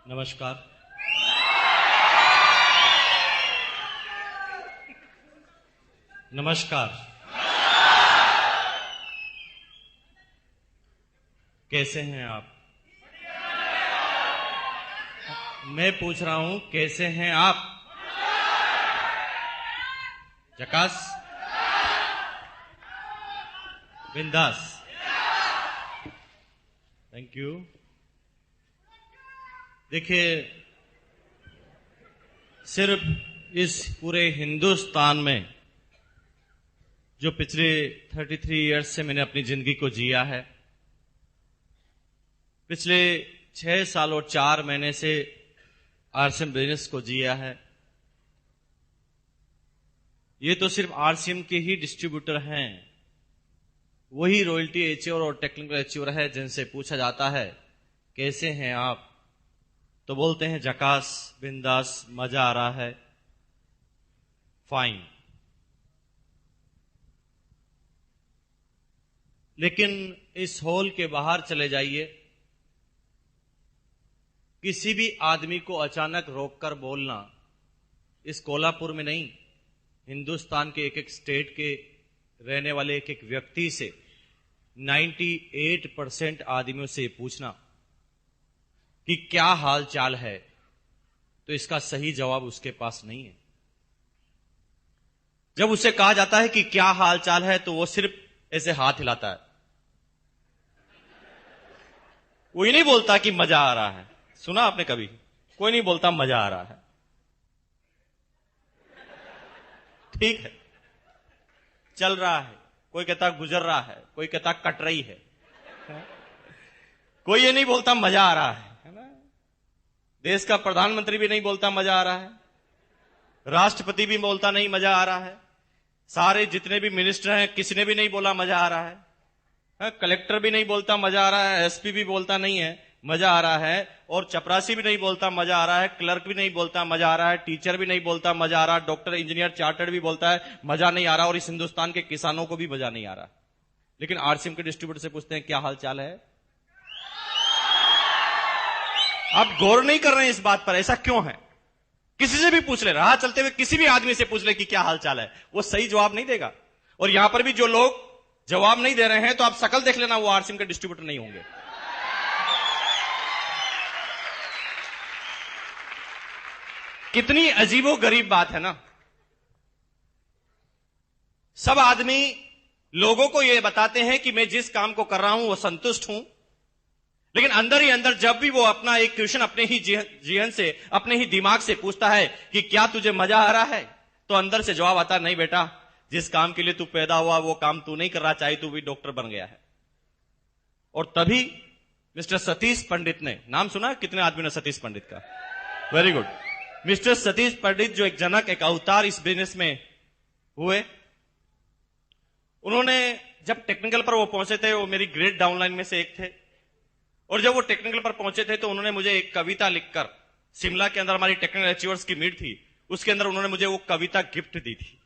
नमस्कार। नमस्कार। कैसे हैं आप? मैं पूछ रहा हूं कैसे हैं आप? झकास? बिंदास? Thank you. देखिए, सिर्फ इस पूरे हिंदुस्तान में जो पिछले 33 इयर्स से मैंने अपनी जिंदगी को जिया है, पिछले 6 साल और 4 महीने से आरसीएम बिजनेस को जिया है। ये तो सिर्फ आरसीएम के ही डिस्ट्रीब्यूटर हैं, वही रॉयल्टी अचीवर और टेक्निकल अचीवर है जिनसे पूछा जाता है कैसे हैं आप, तो बोलते हैं झकास, बिंदास, मजा आ रहा है, फाइन। लेकिन इस हॉल के बाहर चले जाइए, किसी भी आदमी को अचानक रोककर बोलना, इस कोल्हापुर में नहीं, हिंदुस्तान के एक एक स्टेट के रहने वाले एक एक व्यक्ति से 98% आदमियों से पूछना कि क्या हाल चाल है, तो इसका सही जवाब उसके पास नहीं है। जब उसे कहा जाता है कि क्या हाल चाल है, तो वो सिर्फ ऐसे हाथ हिलाता है, कोई नहीं बोलता कि मजा आ रहा है। सुना आपने कभी? कोई नहीं बोलता मजा आ रहा है। ठीक है, चल रहा है, कोई कहता गुजर रहा है, कोई कहता कट रही है, कोई ये नहीं बोलता मजा आ रहा है ना? देश का प्रधानमंत्री भी नहीं बोलता मजा आ रहा है, राष्ट्रपति भी बोलता नहीं मजा आ रहा है, सारे जितने भी मिनिस्टर हैं किसी ने भी नहीं बोला मजा आ रहा है, कलेक्टर भी नहीं बोलता मजा आ रहा है, एसपी भी बोलता नहीं है मजा आ रहा है, और चपरासी भी नहीं बोलता मजा आ रहा है, क्लर्क भी नहीं बोलता मजा आ रहा है, टीचर भी नहीं बोलता मजा आ रहा है, डॉक्टर, इंजीनियर, चार्टर्ड भी बोलता है मजा नहीं आ रहा, और इस हिंदुस्तान के किसानों को भी मजा नहीं आ रहा। लेकिन आरसीएम के डिस्ट्रीब्यूटर से पूछते हैं क्या हाल चाल है? आप गौर नहीं कर रहे हैं इस बात पर, ऐसा क्यों है? किसी से भी पूछ ले, राह चलते हुए किसी भी आदमी से पूछ ले कि क्या हाल चाल है, वो सही जवाब नहीं देगा। और यहां पर भी जो लोग जवाब नहीं दे रहे हैं, तो आप शकल देख लेना, वो आरसीएम के डिस्ट्रीब्यूटर नहीं होंगे। कितनी अजीबो गरीब बात है ना। सब आदमी लोगों को यह बताते हैं कि मैं जिस काम को कर रहा हूं वो संतुष्ट हूं, लेकिन अंदर ही अंदर जब भी वो अपना एक क्वेश्चन अपने ही जीवन से, अपने ही दिमाग से पूछता है कि क्या तुझे मजा आ रहा है, तो अंदर से जवाब आता, नहीं बेटा, जिस काम के लिए तू पैदा हुआ वो काम तू नहीं कर रहा, चाहे तू भी डॉक्टर बन गया है। और तभी मिस्टर सतीश पंडित ने, नाम सुना कितने आदमी ने सतीश पंडित का? Very good. मिस्टर सतीश पंडित जो एक जनक, एक अवतार इस बिजनेस में हुए, उन्होंने जब टेक्निकल पर वो पहुंचे थे, वो मेरी ग्रेट डाउनलाइन में से एक थे, और जब वो टेक्निकल पर पहुंचे थे तो उन्होंने मुझे एक कविता लिखकर, शिमला के अंदर हमारी टेक्निकल अचीवर्स की मीट थी, उसके अंदर उन्होंने मुझे वो कविता गिफ्ट दी थी,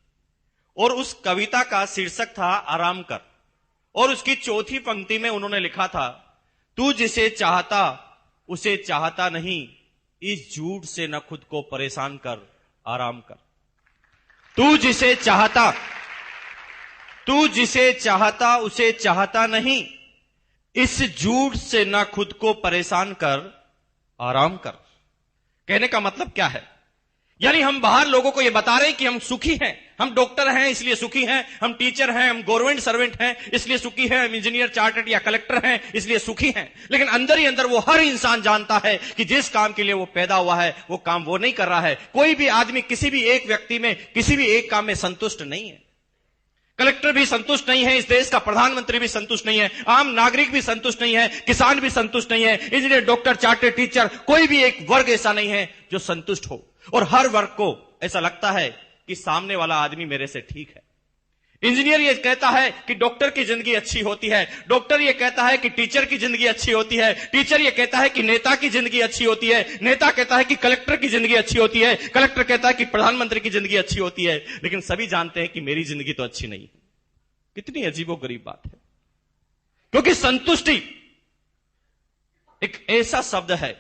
और उस कविता का शीर्षक था आराम कर, और उसकी चौथी पंक्ति में उन्होंने लिखा था, तू जिसे चाहता उसे चाहता नहीं, इस झूठ से न खुद को परेशान कर, आराम कर। तू जिसे चाहता उसे चाहता नहीं, इस झूठ से न खुद को परेशान कर, आराम कर। कहने का मतलब क्या है? यानी हम बाहर लोगों को यह बता रहे हैं कि हम सुखी हैं, हम डॉक्टर हैं इसलिए सुखी हैं, हम टीचर हैं, हम गवर्नमेंट सर्वेंट हैं इसलिए सुखी हैं, हम इंजीनियर, चार्टर्ड या कलेक्टर हैं इसलिए सुखी हैं। लेकिन अंदर ही अंदर वो हर इंसान जानता है कि जिस काम के लिए वो पैदा हुआ है वो काम वो नहीं कर रहा है। कोई भी आदमी किसी भी एक व्यक्ति में, किसी भी एक काम में संतुष्ट नहीं है। कलेक्टर भी संतुष्ट नहीं है, इस देश का प्रधानमंत्री भी संतुष्ट नहीं है, आम नागरिक भी संतुष्ट नहीं है, किसान भी संतुष्ट नहीं है, इंजीनियर, डॉक्टर, चार्टर्ड, टीचर, कोई भी एक वर्ग ऐसा नहीं है जो संतुष्ट हो। और हर वर्ग को ऐसा लगता है कि सामने वाला आदमी मेरे से ठीक है। इंजीनियर ये कहता है कि डॉक्टर की जिंदगी अच्छी होती है, डॉक्टर ये कहता है कि टीचर की जिंदगी अच्छी होती है, टीचर ये कहता है कि नेता की जिंदगी अच्छी होती है, नेता कहता है कि कलेक्टर की जिंदगी अच्छी होती है, कलेक्टर कहता है कि प्रधानमंत्री की जिंदगी अच्छी होती है, लेकिन सभी जानते हैं कि मेरी जिंदगी तो अच्छी नहीं है। कितनी अजीबोगरीब बात है, क्योंकि संतुष्टि एक ऐसा शब्द है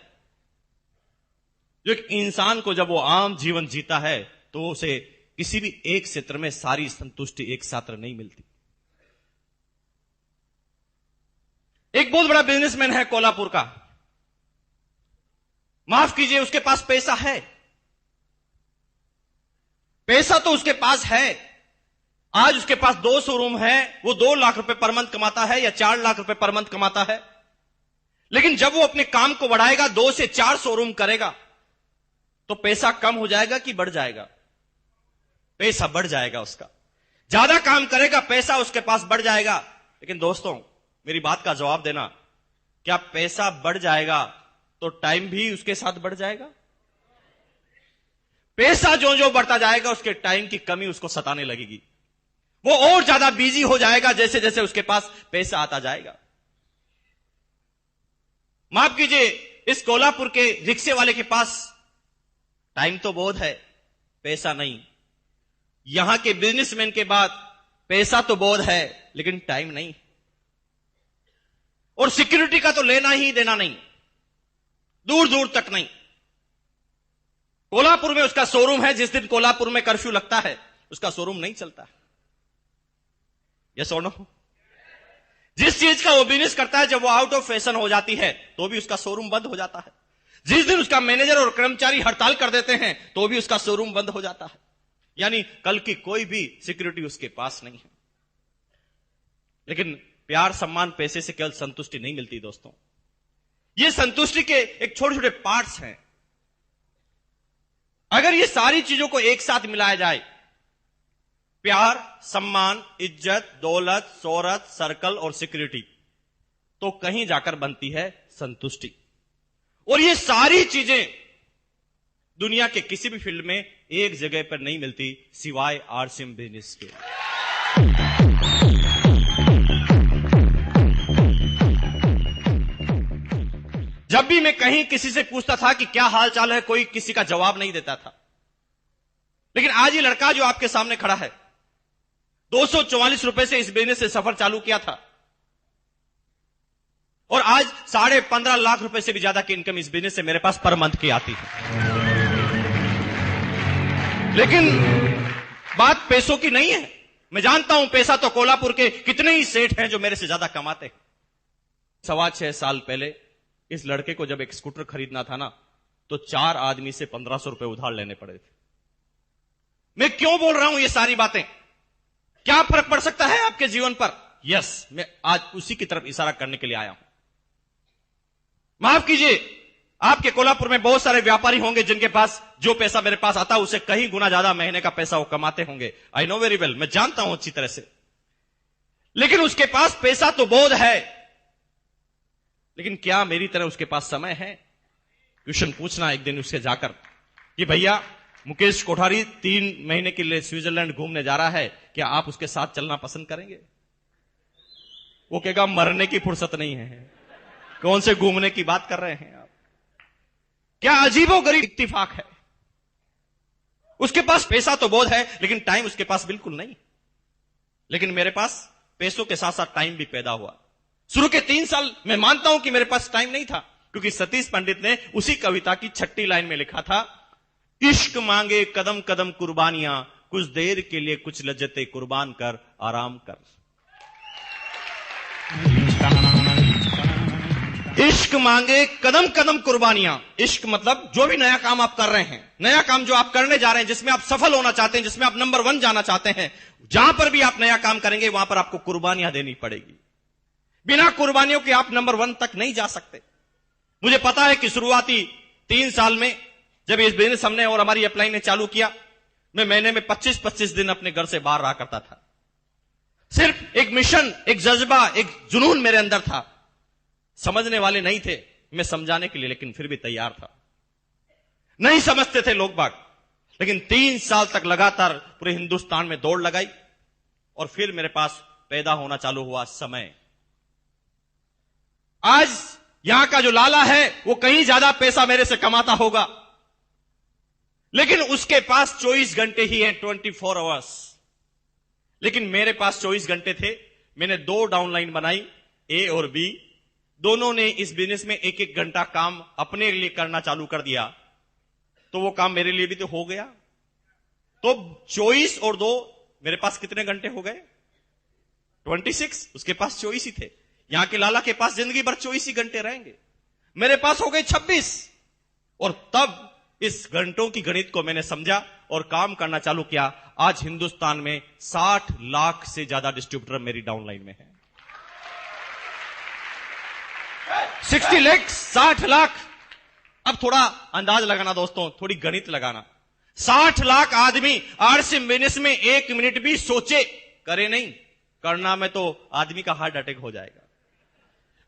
जो एक इंसान को जब वो आम जीवन जीता है तो उसे किसी भी एक क्षेत्र में सारी संतुष्टि एक साथ नहीं मिलती। एक बहुत बड़ा बिजनेसमैन है कोल्हापुर का, माफ कीजिए, उसके पास पैसा है, पैसा तो उसके पास है। आज उसके पास 2 शोरूम है, वो 2 लाख रुपए पर मंथ कमाता है या 4 लाख रुपए पर मंथ कमाता है। लेकिन जब वो अपने काम को बढ़ाएगा, 2 से 4 शोरूम करेगा, तो पैसा कम हो जाएगा कि बढ़ जाएगा? पैसा बढ़ जाएगा उसका। ज्यादा काम करेगा, पैसा उसके पास बढ़ जाएगा। लेकिन दोस्तों, मेरी बात का जवाब देना, क्या पैसा बढ़ जाएगा तो टाइम भी उसके साथ बढ़ जाएगा? पैसा जो जो बढ़ता जाएगा, उसके टाइम की कमी उसको सताने लगेगी। वो और ज्यादा बिजी हो जाएगा जैसे जैसे उसके पास पैसा आता जाएगा। माफ कीजिए, इस कोल्हापुर के रिक्शे वाले के पास टाइम तो बहुत है, पैसा नहीं। यहां के बिजनेसमैन के बाद पैसा तो बहुत है, लेकिन टाइम नहीं। और सिक्योरिटी का तो लेना ही देना नहीं, दूर दूर तक नहीं। कोल्हापुर में उसका शोरूम है, जिस दिन कोल्हापुर में कर्फ्यू लगता है उसका शोरूम नहीं चलता। यस और नो? जिस चीज का वो बिजनेस करता है, जब वो आउट ऑफ फैशन हो जाती है तो भी उसका शोरूम बंद हो जाता है। जिस दिन उसका मैनेजर और कर्मचारी हड़ताल कर देते हैं तो भी उसका शोरूम बंद हो जाता है। यानी कल की कोई भी सिक्योरिटी उसके पास नहीं है। लेकिन प्यार, सम्मान, पैसे से केवल संतुष्टि नहीं मिलती दोस्तों। ये संतुष्टि के एक छोटे छोटे पार्ट्स हैं। अगर ये सारी चीजों को एक साथ मिलाया जाए, प्यार, सम्मान, इज्जत, दौलत, शोहरत, सर्कल और सिक्योरिटी, तो कहीं जाकर बनती है संतुष्टि। और ये सारी चीजें दुनिया के किसी भी फील्ड में एक जगह पर नहीं मिलती सिवाय आरसीएम बिजनेस के। जब भी मैं कहीं किसी से पूछता था कि क्या हाल चाल है, कोई किसी का जवाब नहीं देता था। लेकिन आज ये लड़का जो आपके सामने खड़ा है, 244 रुपए से इस बिजनेस से सफर चालू किया था और आज 15.5 लाख रुपए से भी ज्यादा की इनकम इस बिजनेस से मेरे पास पर मंथ की आती है। लेकिन बात पैसों की नहीं है। मैं जानता हूं पैसा तो कोल्हापुर के कितने ही सेठ हैं जो मेरे से ज्यादा कमाते हैं। 6.25 साल पहले इस लड़के को जब एक स्कूटर खरीदना था ना, तो 4 आदमी से 1500 रुपए उधार लेने पड़े थे। मैं क्यों बोल रहा हूं ये सारी बातें? क्या फर्क पड़ सकता है आपके जीवन पर? यस, मैं आज उसी की तरफ इशारा करने के लिए आया हूं। माफ कीजिए, आपके कोल्हापुर में बहुत सारे व्यापारी होंगे जिनके पास जो पैसा मेरे पास आता है उससे कहीं गुना ज्यादा महीने का पैसा वो कमाते होंगे। आई नो वेरी वेल, मैं जानता हूं अच्छी तरह से। लेकिन उसके पास पैसा तो बहुत है, लेकिन क्या मेरी तरह उसके पास समय है? क्वेश्चन पूछना एक दिन उससे जाकर कि भैया, मुकेश कोठारी 3 महीने के लिए स्विट्जरलैंड घूमने जा रहा है, क्या आप उसके साथ चलना पसंद करेंगे? वो कहेगा मरने की फुर्सत नहीं है, कौन से घूमने की बात कर रहे हैं आप? क्या अजीबोगरीब इत्तिफाक है। उसके पास पैसा तो बहुत है, लेकिन टाइम उसके पास बिल्कुल नहीं। लेकिन मेरे पास पैसों के साथ साथ टाइम भी पैदा हुआ। शुरू के 3 साल मैं मानता हूं कि मेरे पास टाइम नहीं था, क्योंकि सतीश पंडित ने उसी कविता की 6ठी लाइन में लिखा था, इश्क मांगे कदम कदम कुर्बानियां, कुछ देर के लिए कुछ लज्जतें कुर्बान कर आराम कर। इश्क मांगे कदम कदम कुर्बानियां। इश्क मतलब जो भी नया काम आप कर रहे हैं, नया काम जो आप करने जा रहे हैं, जिसमें आप सफल होना चाहते हैं, जिसमें आप नंबर 1 जाना चाहते हैं, जहां पर भी आप नया काम करेंगे वहां पर आपको कुर्बानियां देनी पड़ेगी। बिना कुर्बानियों के आप नंबर 1 तक नहीं जा सकते। मुझे पता है कि शुरुआती 3 साल में जब इस बिजनेस हमने और हमारी अपलाइन ने चालू किया, मैं महीने में 25-25 दिन अपने घर से बाहर रहा करता था। सिर्फ एक मिशन, एक जज्बा, एक जुनून मेरे अंदर था। समझने वाले नहीं थे मैं समझाने के लिए, लेकिन फिर भी तैयार था। नहीं समझते थे लोग बाग, लेकिन 3 साल तक लगातार पूरे हिंदुस्तान में दौड़ लगाई और फिर मेरे पास पैदा होना चालू हुआ समय। आज यहां का जो लाला है वो कहीं ज्यादा पैसा मेरे से कमाता होगा, लेकिन उसके पास 24 घंटे ही हैं, 24 आवर्स। लेकिन मेरे पास 24 घंटे थे। मैंने 2 डाउनलाइन बनाई, ए और बी। दोनों ने इस बिजनेस में 1-1 घंटा काम अपने लिए करना चालू कर दिया। तो वो काम मेरे लिए भी तो हो गया। तो 24 और 2 मेरे पास कितने घंटे हो गए? 26। उसके पास 24 ही थे। यहां के लाला के पास जिंदगी भर 24 ही घंटे रहेंगे, मेरे पास हो गए 26। और तब इस घंटों की गणित को मैंने समझा और काम करना चालू किया। आज हिंदुस्तान में 60 लाख से ज्यादा डिस्ट्रीब्यूटर मेरी डाउनलाइन में है। 60 लाख, 60 लाख। अब थोड़ा अंदाज लगाना दोस्तों, थोड़ी गणित लगाना। 60 लाख आदमी आरसीएम बिजनेस में 1 मिनट भी सोचे, करे नहीं। करना में तो आदमी का हार्ट अटैक हो जाएगा।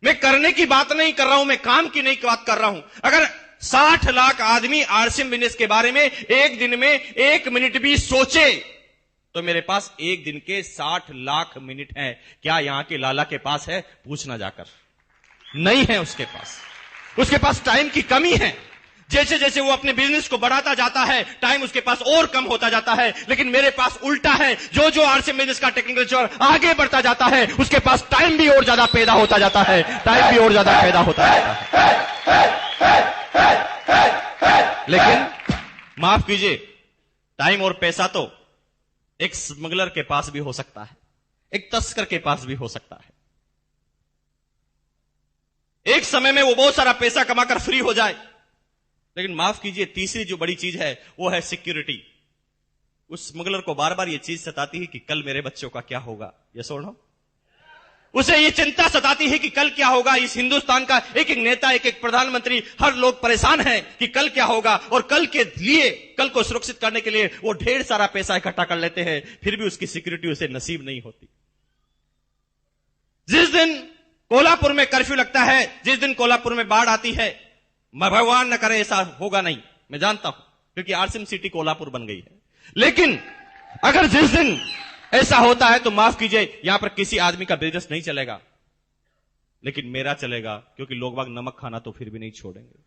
मैं करने की बात नहीं कर रहा हूं, मैं काम की नहीं बात कर रहा हूं। अगर 60 लाख आदमी आरसीएम बिजनेस के बारे में एक दिन में 1 मिनट भी सोचे, तो मेरे पास एक दिन के 60 लाख मिनट हैं। क्या यहां के लाला के पास है? पूछना जाकर। नहीं है उसके पास। उसके पास टाइम की कमी है। जैसे जैसे वो अपने बिजनेस को बढ़ाता जाता है, टाइम उसके पास और कम होता जाता है। लेकिन मेरे पास उल्टा है। जो जो आरसीएम बिजनेस का टेक्निकल जो आगे बढ़ता जाता है, उसके पास टाइम भी और ज्यादा पैदा होता जाता है। टाइम भी और ज्यादा पैदा होता जाता है। लेकिन माफ कीजिए, टाइम और पैसा तो एक स्मगलर के पास भी हो सकता है, एक तस्कर के पास भी हो सकता है। एक समय में वो बहुत सारा पैसा कमाकर फ्री हो जाए। लेकिन माफ कीजिए, तीसरी जो बड़ी चीज है वो है सिक्योरिटी। उस स्मगलर को बार बार ये चीज सताती है कि कल मेरे बच्चों का क्या होगा। ये सुनो, उसे ये चिंता सताती है कि कल क्या होगा। इस हिंदुस्तान का एक एक नेता, एक एक प्रधानमंत्री, हर लोग परेशान हैं कि कल क्या होगा। और कल के लिए, कल को सुरक्षित करने के लिए वो ढेर सारा पैसा इकट्ठा कर लेते हैं, फिर भी उसकी सिक्योरिटी उसे नसीब नहीं होती। जिस दिन कोल्हापुर में कर्फ्यू लगता है, जिस दिन कोल्हापुर में बाढ़ आती है, भगवान न करे ऐसा होगा नहीं, मैं जानता हूं, क्योंकि आरसीएम सिटी कोल्हापुर बन गई है। लेकिन अगर जिस दिन ऐसा होता है तो माफ कीजिए, यहां पर किसी आदमी का बिजनेस नहीं चलेगा, लेकिन मेरा चलेगा, क्योंकि लोग बाग नमक खाना तो फिर भी नहीं छोड़ेंगे।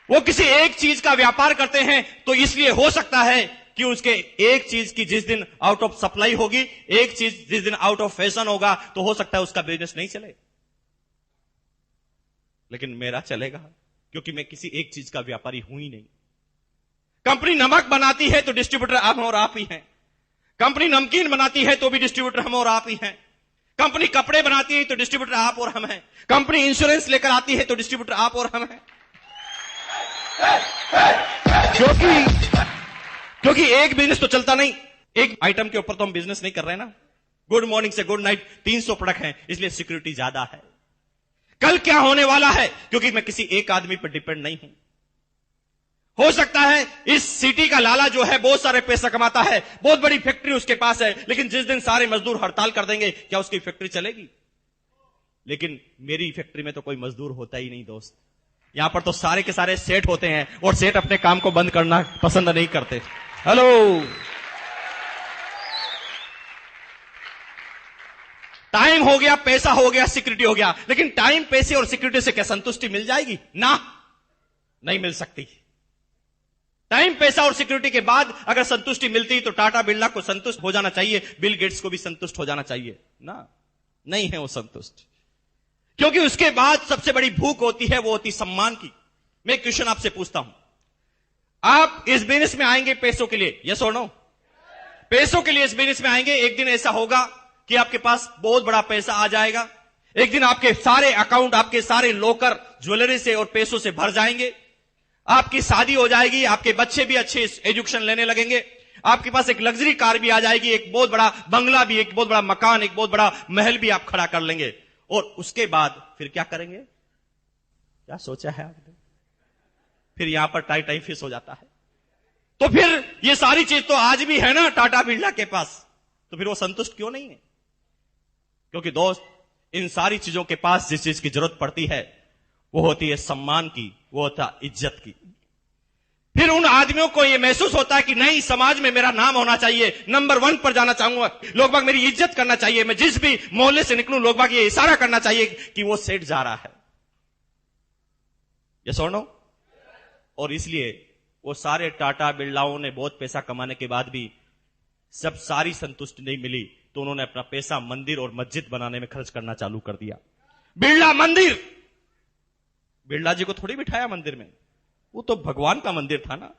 वो किसी एक चीज का व्यापार करते हैं तो इसलिए हो सकता है कि उसके एक चीज की जिस दिन आउट ऑफ सप्लाई होगी, एक चीज जिस दिन आउट ऑफ फैशन होगा, तो हो सकता है उसका बिजनेस नहीं चले। लेकिन मेरा चलेगा, क्योंकि मैं किसी एक चीज का व्यापारी हूं ही नहीं। कंपनी नमक बनाती है तो डिस्ट्रीब्यूटर हम और आप ही हैं। कंपनी नमकीन बनाती है तो भी डिस्ट्रीब्यूटर हम और आप ही हैं। कंपनी कपड़े बनाती है तो डिस्ट्रीब्यूटर आप और हम हैं। कंपनी इंश्योरेंस लेकर आती है तो डिस्ट्रीब्यूटर आप और हम हैं। क्योंकि एक बिजनेस तो चलता नहीं, एक आइटम के ऊपर तो हम बिजनेस नहीं कर रहे ना। गुड मॉर्निंग से गुड नाइट 300 प्रोडक्ट हैं, इसलिए सिक्योरिटी ज्यादा है। कल क्या होने वाला है, क्योंकि मैं किसी एक आदमी पर डिपेंड नहीं हूं। हो सकता है इस सिटी का लाला जो है बहुत सारे पैसा कमाता है, बहुत बड़ी फैक्ट्री उसके पास है, लेकिन जिस दिन सारे मजदूर हड़ताल कर देंगे, क्या उसकी फैक्ट्री चलेगी? लेकिन मेरी फैक्ट्री में तो कोई मजदूर होता ही नहीं दोस्त। यहां पर तो सारे के सारे सेठ होते हैं, और सेठ अपने काम को बंद करना पसंद नहीं करते। हेलो, टाइम हो गया, पैसा हो गया, सिक्योरिटी हो गया, लेकिन टाइम, पैसे और सिक्योरिटी से क्या संतुष्टि मिल जाएगी? ना, नहीं मिल सकती। टाइम, पैसा और सिक्योरिटी के बाद अगर संतुष्टि मिलती तो टाटा बिरला को संतुष्ट हो जाना चाहिए, बिल गेट्स को भी संतुष्ट हो जाना चाहिए ना। नहीं है वो संतुष्ट, क्योंकि उसके बाद सबसे बड़ी भूख होती है, वो होती सम्मान की। मैं क्वेश्चन आपसे पूछता हूं, आप इस बिजनेस में आएंगे पैसों के लिए? यस और नो? पैसों के लिए इस बिजनेस में आएंगे। एक दिन ऐसा होगा कि आपके पास बहुत बड़ा पैसा आ जाएगा। एक दिन आपके सारे अकाउंट, आपके सारे लॉकर ज्वेलरी से और पैसों से भर जाएंगे। आपकी शादी हो जाएगी, आपके बच्चे भी अच्छे एजुकेशन लेने लगेंगे, आपके पास एक लग्जरी कार भी आ जाएगी, एक बहुत बड़ा बंगला भी, एक बहुत बड़ा मकान, एक बहुत बड़ा महल भी आप खड़ा कर लेंगे। और उसके बाद फिर क्या करेंगे? क्या सोचा है आपने? फिर यहां पर टाई फिश हो जाता है। तो फिर ये सारी चीज तो आज भी है ना टाटा बिरला के पास, तो फिर वो संतुष्ट क्यों नहीं है? क्योंकि दोस्त, इन सारी चीजों के पास जिस चीज की जरूरत पड़ती है वो होती है सम्मान की, वो होता है इज्जत की। फिर उन आदमियों को यह महसूस होता है कि नहीं, समाज में मेरा नाम होना चाहिए, नंबर 1 पर जाना चाहूंगा, लोग बाग मेरी इज्जत करना चाहिए, मैं जिस भी मोहल्ले से निकलूं लोग बाग ये इशारा करना चाहिए कि वो सेठ जा रहा है। यस और नो? और इसलिए वो सारे टाटा बिरलाओं ने बहुत पैसा कमाने के बाद भी सब सारी संतुष्टि नहीं मिली, तो उन्होंने अपना पैसा मंदिर और मस्जिद बनाने में खर्च करना चालू कर दिया। बिरला मंदिर, बिरला जी को थोड़ी बिठाया मंदिर में, वो तो भगवान का मंदिर था ना,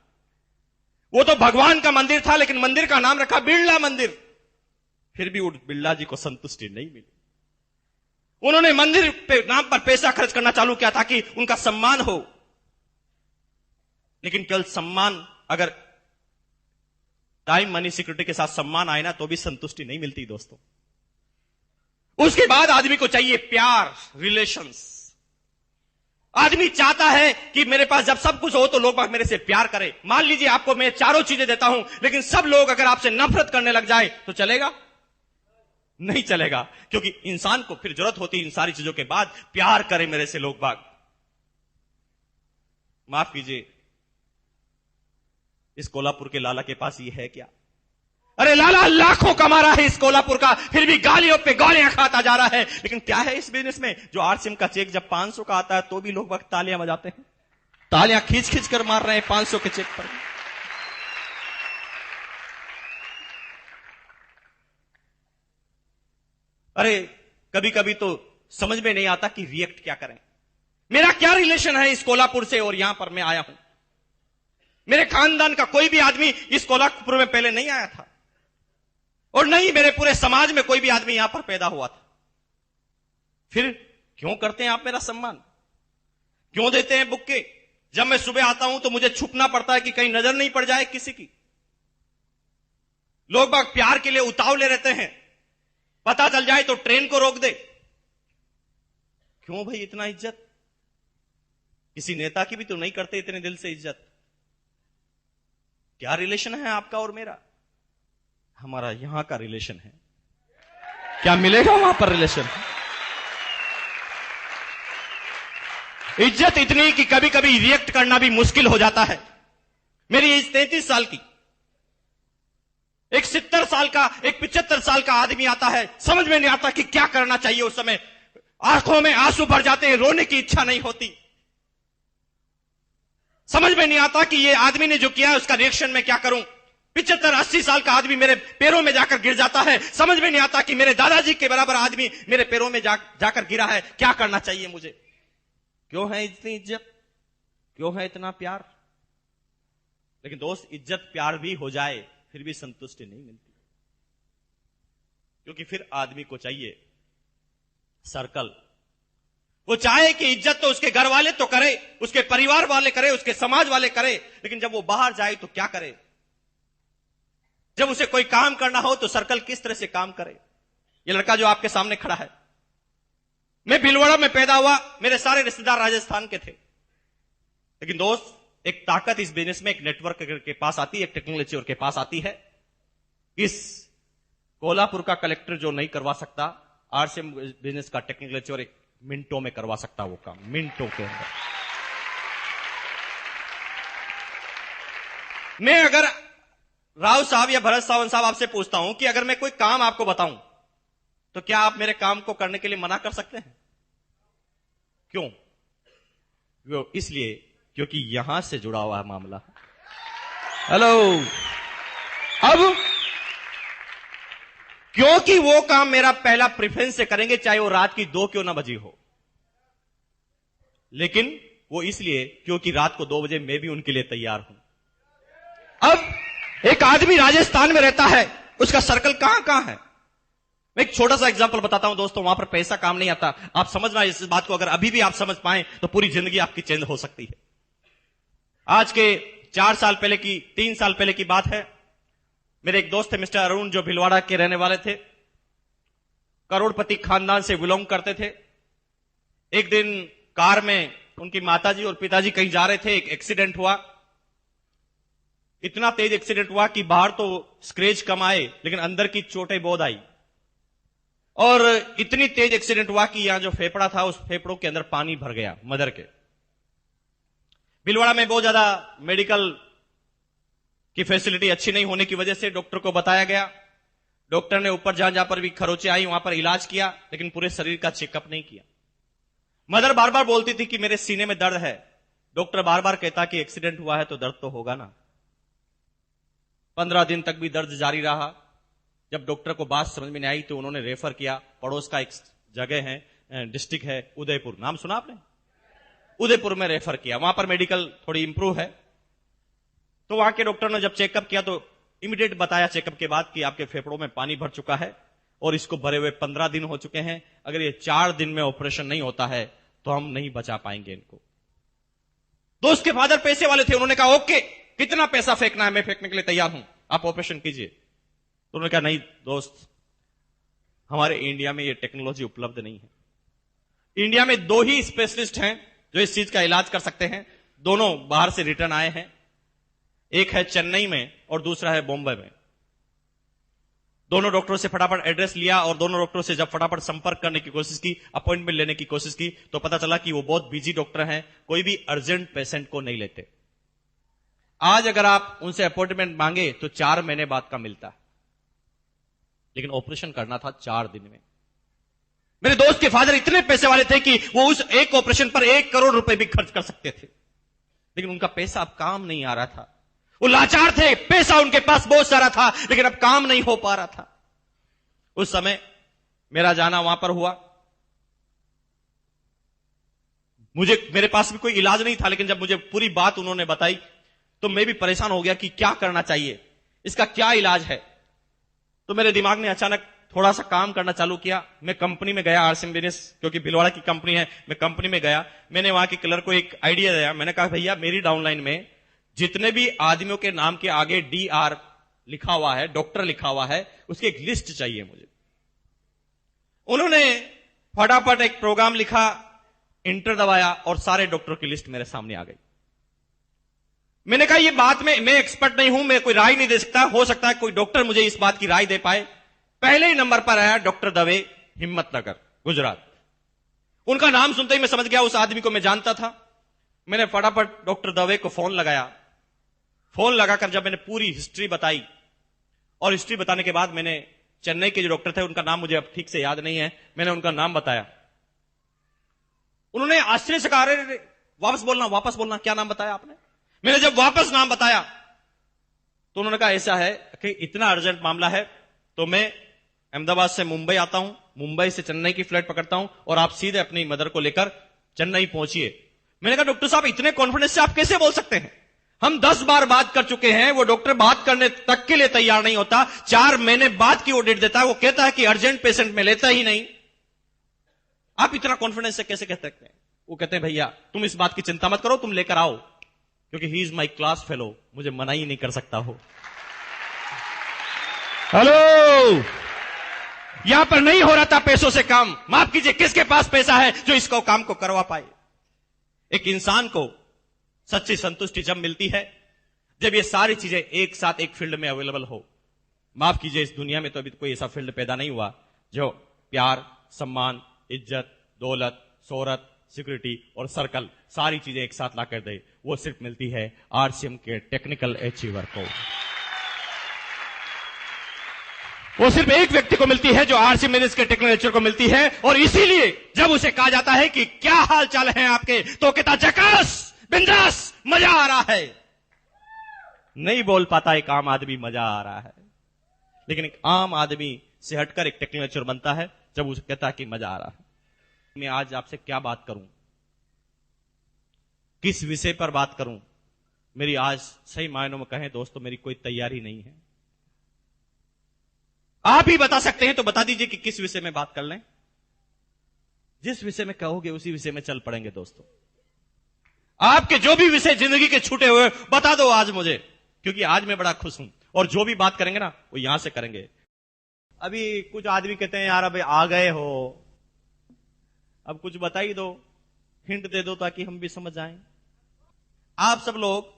वो तो भगवान का मंदिर था, लेकिन मंदिर का नाम रखा बिरला मंदिर। फिर भी बिरला जी को संतुष्टि नहीं मिली। उन्होंने मंदिर पे नाम पर पैसा खर्च करना चालू किया ताकि उनका सम्मान हो, लेकिन केवल सम्मान, अगर टाइम मनी सिक्योरिटी के साथ सम्मान आए ना तो भी संतुष्टि नहीं मिलती दोस्तों। उसके बाद आदमी को चाहिए प्यार, रिलेशंस। आदमी चाहता है कि मेरे पास जब सब कुछ हो तो लोग मेरे से प्यार करें। मान लीजिए आपको मैं चारों चीजें देता हूं, लेकिन सब लोग अगर आपसे नफरत करने लग जाए तो चलेगा? नहीं चलेगा, क्योंकि इंसान को फिर जरूरत होती है इन सारी चीजों के बाद, प्यार करें मेरे से लोग बाग। माफ कीजिए, इस कोल्हापुर के लाला के पास ये है क्या? अरे लाला लाखों कमा रहा है इस कोल्हापुर का, फिर भी गालियों पे गालियां खाता जा रहा है। लेकिन क्या है इस बिजनेस में? जो आरसीएम का चेक जब 500 का आता है तो भी लोग वक्त तालियां बजाते हैं, तालियां खींच खींच कर मार रहे हैं 500 के चेक पर। अरे कभी कभी तो समझ में नहीं आता कि रिएक्ट क्या करें। मेरा क्या रिलेशन है इस कोल्हापुर से और यहां पर मैं आया हूं? मेरे खानदान का कोई भी आदमी इस कोल्हापुर में पहले नहीं आया था, और नहीं मेरे पूरे समाज में कोई भी आदमी यहां पर पैदा हुआ था। फिर क्यों करते हैं आप मेरा सम्मान? क्यों देते हैं बुक्के? जब मैं सुबह आता हूं तो मुझे छुपना पड़ता है कि कहीं नजर नहीं पड़ जाए किसी की। लोग बाग प्यार के लिए उतावले रहते हैं, पता चल जाए तो ट्रेन को रोक दे। क्यों भाई इतना इज्जत? किसी नेता की भी तो नहीं करते इतने दिल से इज्जत। क्या रिलेशन है आपका और मेरा? हमारा यहां का रिलेशन है, क्या मिलेगा वहां पर रिलेशन? इज्जत इतनी कि कभी कभी रिएक्ट करना भी मुश्किल हो जाता है। मेरी एज 33 साल की, एक 70 साल का, एक 75 साल का आदमी आता है, समझ में नहीं आता कि क्या करना चाहिए। उस समय आंखों में आंसू भर जाते हैं, रोने की इच्छा नहीं होती। समझ में नहीं आता कि ये आदमी ने जो किया है उसका रिएक्शन मैं क्या करूं। 75-80 साल का आदमी मेरे पैरों में जाकर गिर जाता है, समझ में नहीं आता कि मेरे दादाजी के बराबर आदमी मेरे पैरों में जाकर गिरा है, क्या करना चाहिए मुझे? क्यों है इतनी इज्जत? क्यों है इतना प्यार? लेकिन दोस्त, इज्जत प्यार भी हो जाए फिर भी संतुष्टि नहीं मिलती, क्योंकि फिर आदमी को चाहिए सर्कल। वो चाहे कि इज्जत तो उसके घर वाले तो करे, उसके परिवार वाले करे, उसके समाज वाले करे, लेकिन जब वो बाहर जाए तो क्या करे? जब उसे कोई काम करना हो तो सर्कल किस तरह से काम करे? ये लड़का जो आपके सामने खड़ा है, मैं भीलवाड़ा में पैदा हुआ, मेरे सारे रिश्तेदार राजस्थान के थे। लेकिन दोस्त, एक ताकत इस बिजनेस में, एक नेटवर्क के पास आती है, एक टेक्नोलॉजी के पास आती है। इस कोल्हापुर का कलेक्टर जो नहीं करवा सकता, आरसीएम बिजनेस का टेक्नोलॉजी और एक मिनटों में करवा सकता वो काम, मिनटों के अंदर। मैं अगर राव साहब या भरत सावंत साहब आपसे पूछता हूं कि अगर मैं कोई काम आपको बताऊं तो क्या आप मेरे काम को करने के लिए मना कर सकते हैं? क्यों? वो इसलिए क्योंकि यहां से जुड़ा हुआ है मामला। हेलो, अब क्योंकि वो काम मेरा पहला प्रेफरेंस से करेंगे, चाहे वो रात की 2 क्यों ना बजी हो, लेकिन वो इसलिए क्योंकि रात को 2 बजे मैं भी उनके लिए तैयार हूं। अब एक आदमी राजस्थान में रहता है, उसका सर्कल कहां कहां है? मैं एक छोटा सा एग्जांपल बताता हूं दोस्तों, वहां पर पैसा काम नहीं आता। आप समझना इस बात को, अगर अभी भी आप समझ पाए तो पूरी जिंदगी आपकी चेंज हो सकती है। आज के 4 साल पहले की, 3 साल पहले की बात है। मेरे एक दोस्त थे मिस्टर अरुण, जो भीलवाड़ा के रहने वाले थे, करोड़पति खानदान से बिलोंग करते थे। एक दिन कार में उनकी माताजी और पिताजी कहीं जा रहे थे, एक एक्सीडेंट हुआ। इतना तेज एक्सीडेंट हुआ कि बाहर तो स्क्रैच कम आए, लेकिन अंदर की चोटें बहुत आई। और इतनी तेज एक्सीडेंट हुआ कि यहां जो फेफड़ा था, उस फेफड़ों के अंदर पानी भर गया मदर के। भीलवाड़ा में बहुत ज्यादा मेडिकल की फैसिलिटी अच्छी नहीं होने की वजह से डॉक्टर को बताया गया। डॉक्टर ने ऊपर जहां जहां पर भी खरोचे आई वहां पर इलाज किया, लेकिन पूरे शरीर का चेकअप नहीं किया। मदर बार बार बोलती थी कि मेरे सीने में दर्द है। डॉक्टर बार बार कहता कि एक्सीडेंट हुआ है तो दर्द तो होगा ना। 15 दिन तक भी दर्द जारी रहा। जब डॉक्टर को बात समझ में नहीं आई तो उन्होंने रेफर किया। पड़ोस का एक जगह है, डिस्ट्रिक्ट है उदयपुर, नाम सुना आपने? उदयपुर में रेफर किया, वहां पर मेडिकल थोड़ी इंप्रूव है। तो वहां के डॉक्टर ने जब चेकअप किया तो इमीडिएट बताया चेकअप के बाद कि आपके फेफड़ों में पानी भर चुका है और इसको भरे हुए 15 दिन हो चुके हैं, अगर ये 4 दिन में ऑपरेशन नहीं होता है तो हम नहीं बचा पाएंगे इनको। दोस्त के फादर पैसे वाले थे, उन्होंने कहा ओके, कितना पैसा फेंकना है मैं फेंकने के लिए तैयार हूं, आप ऑपरेशन कीजिए। तो उन्होंने कहा नहीं दोस्त, हमारे इंडिया में ये टेक्नोलॉजी उपलब्ध नहीं है। इंडिया में 2 ही स्पेशलिस्ट हैं जो इस चीज का इलाज कर सकते हैं, दोनों बाहर से रिटर्न आए हैं, एक है चेन्नई में और दूसरा है बॉम्बे में। दोनों डॉक्टरों से फटाफट एड्रेस लिया और दोनों डॉक्टरों से जब फटाफट संपर्क करने की कोशिश की, अपॉइंटमेंट लेने की कोशिश की, तो पता चला कि वो बहुत बिजी डॉक्टर हैं, कोई भी अर्जेंट पेशेंट को नहीं लेते। आज अगर आप उनसे अपॉइंटमेंट मांगे तो 4 महीने बाद का मिलता है, लेकिन ऑपरेशन करना था 4 दिन में। मेरे दोस्त के फादर इतने पैसे वाले थे कि वो उस एक ऑपरेशन पर 1 करोड़ रुपए भी खर्च कर सकते थे, लेकिन उनका पैसा अब काम नहीं आ रहा था। वो लाचार थे, पैसा उनके पास बहुत सारा था लेकिन अब काम नहीं हो पा रहा था। उस समय मेरा जाना वहां पर हुआ। मेरे पास भी कोई इलाज नहीं था, लेकिन जब मुझे पूरी बात उन्होंने बताई तो मैं भी परेशान हो गया कि क्या करना चाहिए, इसका क्या इलाज है। तो मेरे दिमाग ने अचानक थोड़ा सा काम करना चालू किया। मैं कंपनी में गया, आरसीएम बिजनेस, क्योंकि भिलवाड़ा की कंपनी है, मैं कंपनी में गया। मैंने वहां के क्लर्क को एक आइडिया दिया। मैंने कहा भैया मेरी डाउनलाइन में जितने भी आदमियों के नाम के आगे DR लिखा हुआ है, डॉक्टर लिखा हुआ है, उसकी एक लिस्ट चाहिए मुझे। उन्होंने फटाफट एक प्रोग्राम लिखा, इंटर दबाया और सारे डॉक्टरों की लिस्ट मेरे सामने आ गई। मैंने कहा ये बात में मैं एक्सपर्ट नहीं हूं, मैं कोई राय नहीं दे सकता, हो सकता है कोई डॉक्टर मुझे इस बात की राय दे पाए। पहले ही नंबर पर आया डॉक्टर दवे, हिम्मतनगर, गुजरात। उनका नाम सुनते ही मैं समझ गया उस आदमी को मैं जानता था। मैंने फटाफट डॉक्टर दवे को फोन लगाया। फोन लगाकर जब मैंने पूरी हिस्ट्री बताई, और हिस्ट्री बताने के बाद मैंने चेन्नई के जो डॉक्टर थे उनका नाम मुझे अब ठीक से याद नहीं है, मैंने उनका नाम बताया। उन्होंने आश्चर्य से कहा अरे वापस बोलना, क्या नाम बताया आपने? मैंने जब वापस नाम बताया तो उन्होंने कहा ऐसा है कि इतना अर्जेंट मामला है तो मैं अहमदाबाद से मुंबई आता हूं, मुंबई से चेन्नई की फ्लाइट पकड़ता हूं और आप सीधे अपनी मदर को लेकर चेन्नई पहुंचिए। मैंने कहा डॉक्टर साहब इतने कॉन्फिडेंस से आप कैसे बोल सकते हैं? हम 10 बार बात कर चुके हैं, वो डॉक्टर बात करने तक के लिए तैयार नहीं होता, 4 महीने बाद की वो डेट देता है, वो कहता है कि अर्जेंट पेशेंट में लेता ही नहीं। आप इतना कॉन्फिडेंस से कैसे कह सकते हैं? वो कहते हैं भैया तुम इस बात की चिंता मत करो, तुम लेकर आओ, क्योंकि he is my class fellow, मुझे मना ही नहीं कर सकता हो। हेलो, यहां पर नहीं हो रहा था पैसों से काम। माफ कीजिए, किसके पास पैसा है जो इसको काम को करवा पाए? एक इंसान को सच्ची संतुष्टि जब मिलती है जब ये सारी चीजें एक साथ एक फील्ड में अवेलेबल हो। माफ कीजिए, इस दुनिया में तो अभी कोई ऐसा फील्ड पैदा नहीं हुआ जो प्यार, सम्मान, इज्जत, दौलत, शोहरत, सिक्योरिटी और सर्कल सारी चीजें एक साथ ला कर दे। वो सिर्फ मिलती है आरसीएम के टेक्निकल अचीवर को। वो सिर्फ एक व्यक्ति को मिलती है जो आरसीएम बिजनेस के टेक्निकल अचीवर को मिलती है। और इसीलिए जब उसे कहा जाता है कि क्या हाल चाल है आपके, तो कहता जकास, बिंदास, मजा आ रहा है। नहीं बोल पाता एक आम आदमी मजा आ रहा है, लेकिन एक आम आदमी से हटकर एक टेक्निकल अचीवर बनता है जब उसे कहता है कि मजा आ रहा है। मैं आज आपसे क्या बात करूं, किस विषय पर बात करूं, मेरी आज सही मायनों में कहें दोस्तों मेरी कोई तैयारी नहीं है। आप ही बता सकते हैं तो बता दीजिए कि किस विषय में बात कर लें। जिस विषय में कहोगे उसी विषय में चल पड़ेंगे दोस्तों। आपके जो भी विषय जिंदगी के छूटे हुए बता दो आज मुझे, क्योंकि आज मैं बड़ा खुश हूं और जो भी बात करेंगे ना वो यहां से करेंगे। अभी कुछ आदमी कहते हैं यार अब आ गए हो, अब कुछ बता ही दो, हिंट दे दो ताकि हम भी समझ जाएं। आप सब लोग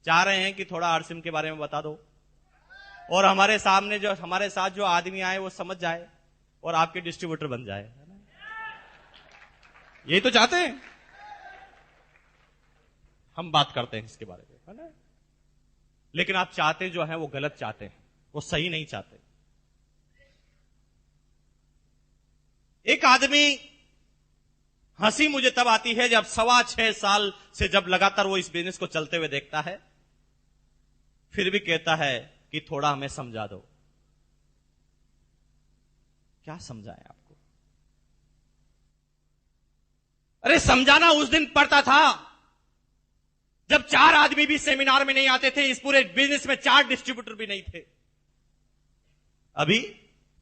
चाह रहे हैं कि थोड़ा आरसीएम के बारे में बता दो और हमारे साथ जो आदमी आए वो समझ जाए और आपके डिस्ट्रीब्यूटर बन जाए। यही तो चाहते हैं। हम बात करते हैं इसके बारे में, है ना? लेकिन आप चाहते जो है वो गलत चाहते हैं, वो सही नहीं चाहते। एक आदमी, हंसी मुझे तब आती है जब 6.25 साल से जब लगातार वो इस बिजनेस को चलते हुए देखता है, फिर भी कहता है कि थोड़ा हमें समझा दो। क्या समझाएं आपको? अरे समझाना उस दिन पड़ता था जब 4 आदमी भी सेमिनार में नहीं आते थे, इस पूरे बिजनेस में 4 डिस्ट्रीब्यूटर भी नहीं थे। अभी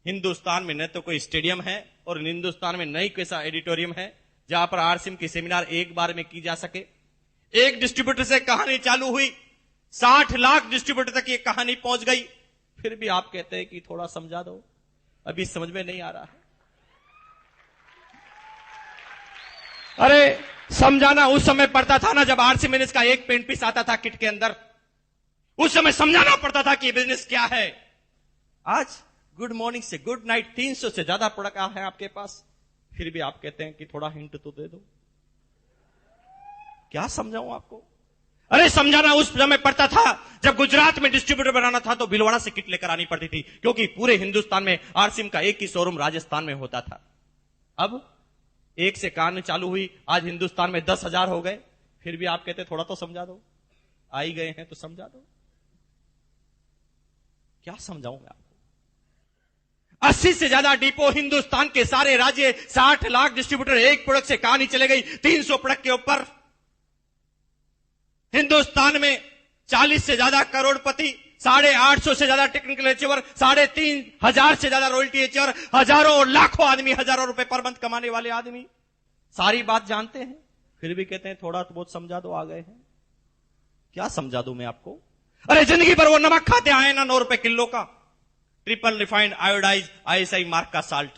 हिंदुस्तान में न तो कोई स्टेडियम है और हिंदुस्तान में नई कैसा एडिटोरियम है जहां पर आरसीएम की सेमिनार एक बार में की जा सके। एक डिस्ट्रीब्यूटर से कहानी चालू हुई, 60 लाख डिस्ट्रीब्यूटर तक ये कहानी पहुंच गई, फिर भी आप कहते हैं कि थोड़ा समझा दो, अभी समझ में नहीं आ रहा है। अरे समझाना उस समय पड़ता था ना जब आरसी बिजनेस का एक पेंट पीस आता था किट के अंदर, उस समय समझाना पड़ता था कि बिजनेस क्या है। आज गुड मॉर्निंग से गुड नाइट 300 से ज्यादा प्रोडक्ट है आपके पास, फिर भी आप कहते हैं कि थोड़ा हिंट तो दे दो। क्या समझाऊं आपको? अरे समझाना उस समय पड़ता था जब गुजरात में डिस्ट्रीब्यूटर बनाना था तो भिलवाड़ा से किट लेकर आनी पड़ती थी, क्योंकि पूरे हिंदुस्तान में आरसीएम का एक ही शोरूम राजस्थान में होता था। अब एक से कहानी चालू हुई, आज हिंदुस्तान में 10,000 हो गए, फिर भी आप कहते थोड़ा तो समझा दो, आ ही गए हैं तो समझा दो। क्या समझाऊं मैं आपको? 80 से ज्यादा डिपो हिंदुस्तान के सारे राज्य, 60 लाख डिस्ट्रीब्यूटर, एक प्रोडक्ट से कहानी चले गई 300 प्रोडक्ट के ऊपर। हिंदुस्तान में 40 से ज्यादा करोड़पति, 850 से ज्यादा टेक्निकल अचीवर, 3,500 से ज्यादा रॉयल्टी अचीवर, हजारों और लाखों आदमी, हजारों रुपए पर मंथ कमाने वाले आदमी सारी बात जानते हैं, फिर भी कहते हैं थोड़ा तो बहुत समझा दो, आ गए हैं। क्या समझा दूं मैं आपको? अरे जिंदगी भर वो नमक खाते आए ना 9 रुपए किलो का, triple refined iodise ISI mark का साल्ट,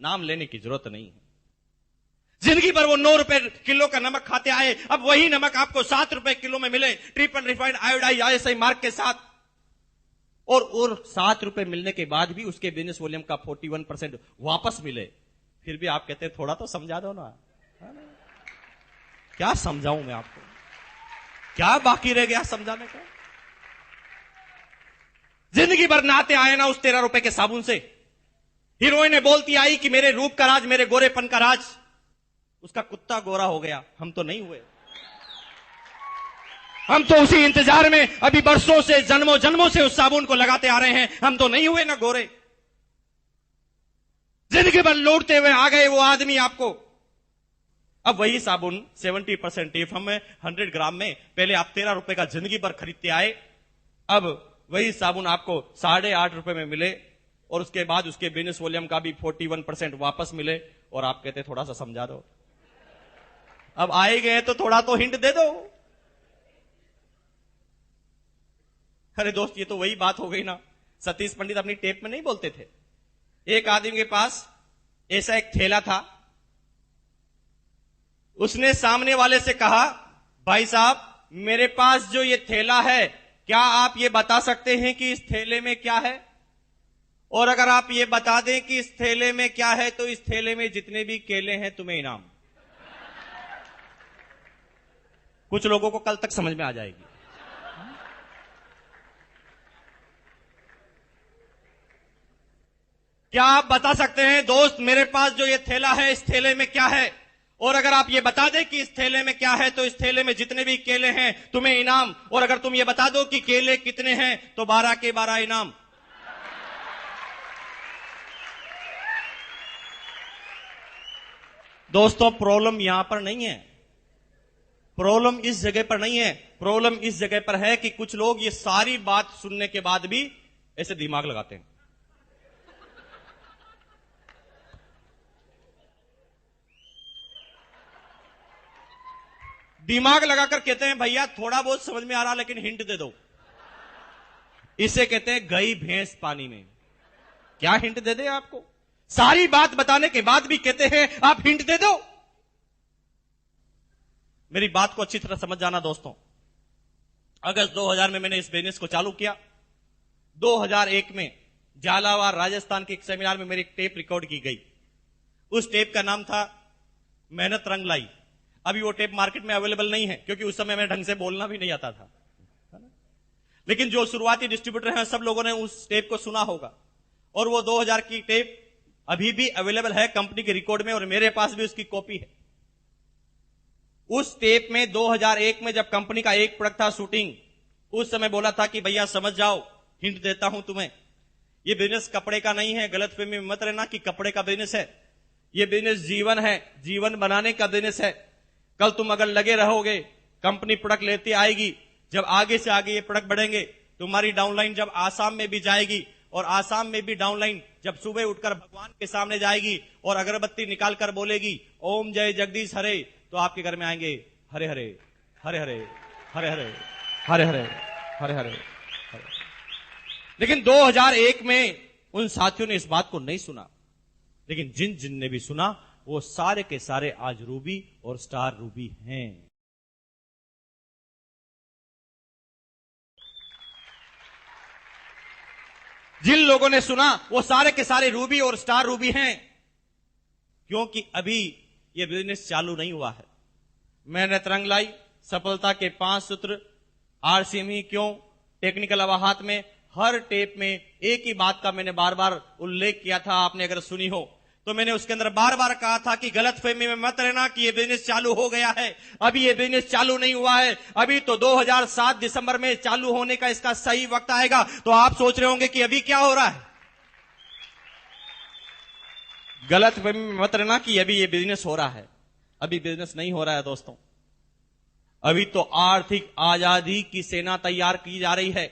नाम लेने की जरूरत नहीं है। जिंदगी भर वो 9 रुपए किलो का नमक खाते आए, अब वही नमक आपको 7 रुपए किलो में मिले triple refined iodise ISI mark के साथ, और 7 रुपए मिलने के बाद भी उसके बिजनेस वॉल्यूम का 41% वापस मिले, फिर भी आप कहते हैं थोड़ा तो समझा दो ना। क्या समझाऊं मैं आपको? क्या बाकी रह गया समझाने का? जिंदगी भर नहाते आए ना उस 13 रुपए के साबुन से, हीरोइन बोलती आई कि मेरे रूप का राज, मेरे गोरेपन का राज, उसका कुत्ता गोरा हो गया, हम तो नहीं हुए। हम तो उसी इंतजार में अभी बरसों से, जन्मों जन्मों से उस साबुन को लगाते आ रहे हैं, हम तो नहीं हुए ना गोरे। जिंदगी भर लौटते हुए आ गए वो आदमी आपको। अब वही साबुन 70% टीफम में 100 ग्राम में, पहले आप 13 रुपए का जिंदगी भर खरीदते आए, अब वही साबुन आपको 8.5 रुपए में मिले, और उसके बाद उसके बिजनेस वॉल्यूम का भी 41% वापस मिले, और आप कहते थोड़ा सा समझा दो। अब आए गए तो थोड़ा तो हिंट दे दो। अरे दोस्त, ये तो वही बात हो गई ना, सतीश पंडित अपनी टेप में नहीं बोलते थे, एक आदमी के पास ऐसा एक थैला था, उसने सामने वाले से कहा, भाई साहब मेरे पास जो ये थैला है, क्या आप ये बता सकते हैं कि इस थैले में क्या है? और अगर आप ये बता दें कि इस थैले में क्या है तो इस थैले में जितने भी केले हैं तुम्हें इनाम। कुछ लोगों को कल तक समझ में आ जाएगी। क्या आप बता सकते हैं दोस्त, मेरे पास जो ये थैला है इस थैले में क्या है? और अगर आप ये बता दें कि इस थैले में क्या है तो इस थैले में जितने भी केले हैं तुम्हें इनाम, और अगर तुम ये बता दो कि केले कितने हैं तो 12 के 12 इनाम। दोस्तों प्रॉब्लम यहां पर नहीं है, प्रॉब्लम इस जगह पर नहीं है, प्रॉब्लम इस जगह पर है कि कुछ लोग ये सारी बात सुनने के बाद भी ऐसे दिमाग लगाते हैं। दिमाग लगाकर कहते हैं भैया थोड़ा बहुत समझ में आ रहा लेकिन हिंट दे दो। इसे कहते हैं गई भैंस पानी में। क्या हिंट दे दे आपको? सारी बात बताने के बाद भी कहते हैं आप हिंट दे दो। मेरी बात को अच्छी तरह समझ जाना दोस्तों। अगस्त 2000 में मैंने इस बिजनेस को चालू किया। 2001 में झालावाड़ राजस्थान के एक सेमिनार में मेरी एक टेप रिकॉर्ड की गई। उस टेप का नाम था मेहनत रंग लाई। अभी वो टेप मार्केट में अवेलेबल नहीं है क्योंकि उस समय मैं ढंग से बोलना भी नहीं आता था, लेकिन जो शुरुआती डिस्ट्रीब्यूटर हैं सब लोगों ने उस टेप को सुना होगा। और वो 2000 की टेप अभी भी अवेलेबल है कंपनी के रिकॉर्ड में और मेरे पास भी उसकी कॉपी है। उस टेप में 2001 में जब कंपनी का एक प्रोडक्ट था शूटिंग, उस समय बोला था कि भैया समझ जाओ, हिंट देता हूं तुम्हें, ये बिजनेस कपड़े का नहीं है, गलतफहमी में मत रहना कि कपड़े का बिजनेस है। ये बिजनेस जीवन है, जीवन बनाने का बिजनेस है। कल तुम अगर लगे रहोगे, कंपनी प्रोडक्ट लेती आएगी, जब आगे से आगे ये प्रोडक्ट बढ़ेंगे, तुम्हारी डाउनलाइन जब आसाम में भी जाएगी और आसाम में भी डाउनलाइन जब सुबह उठकर भगवान के सामने जाएगी और अगरबत्ती निकालकर बोलेगी ओम जय जगदीश हरे, तो आपके घर में आएंगे हरे हरे हरे हरे हरे हरे हरे हरे हरे हरे हरे। लेकिन 2001 में उन साथियों ने इस बात को नहीं सुना, लेकिन जिन जिन ने भी सुना वो सारे के सारे आज रूबी और स्टार रूबी हैं। जिन लोगों ने सुना वो सारे के सारे रूबी और स्टार रूबी हैं, क्योंकि अभी ये बिजनेस चालू नहीं हुआ है। मैंने तरंग लाई सफलता के 5 सूत्र, आरसीएम ही क्यों, टेक्निकल अवाहत में, हर टेप में एक ही बात का मैंने बार बार उल्लेख किया था। आपने अगर सुनी हो तो मैंने उसके अंदर बार बार कहा था कि गलतफहमी में मत रहना कि ये बिजनेस चालू हो गया है। अभी ये बिजनेस चालू नहीं हुआ है, अभी तो 2007 दिसंबर में चालू होने का इसका सही वक्त आएगा। तो आप सोच रहे होंगे कि अभी क्या हो रहा है। गलतफहमी में मत रहना कि अभी ये बिजनेस हो रहा है। अभी बिजनेस नहीं हो रहा है दोस्तों, अभी तो आर्थिक आजादी की सेना तैयार की जा रही है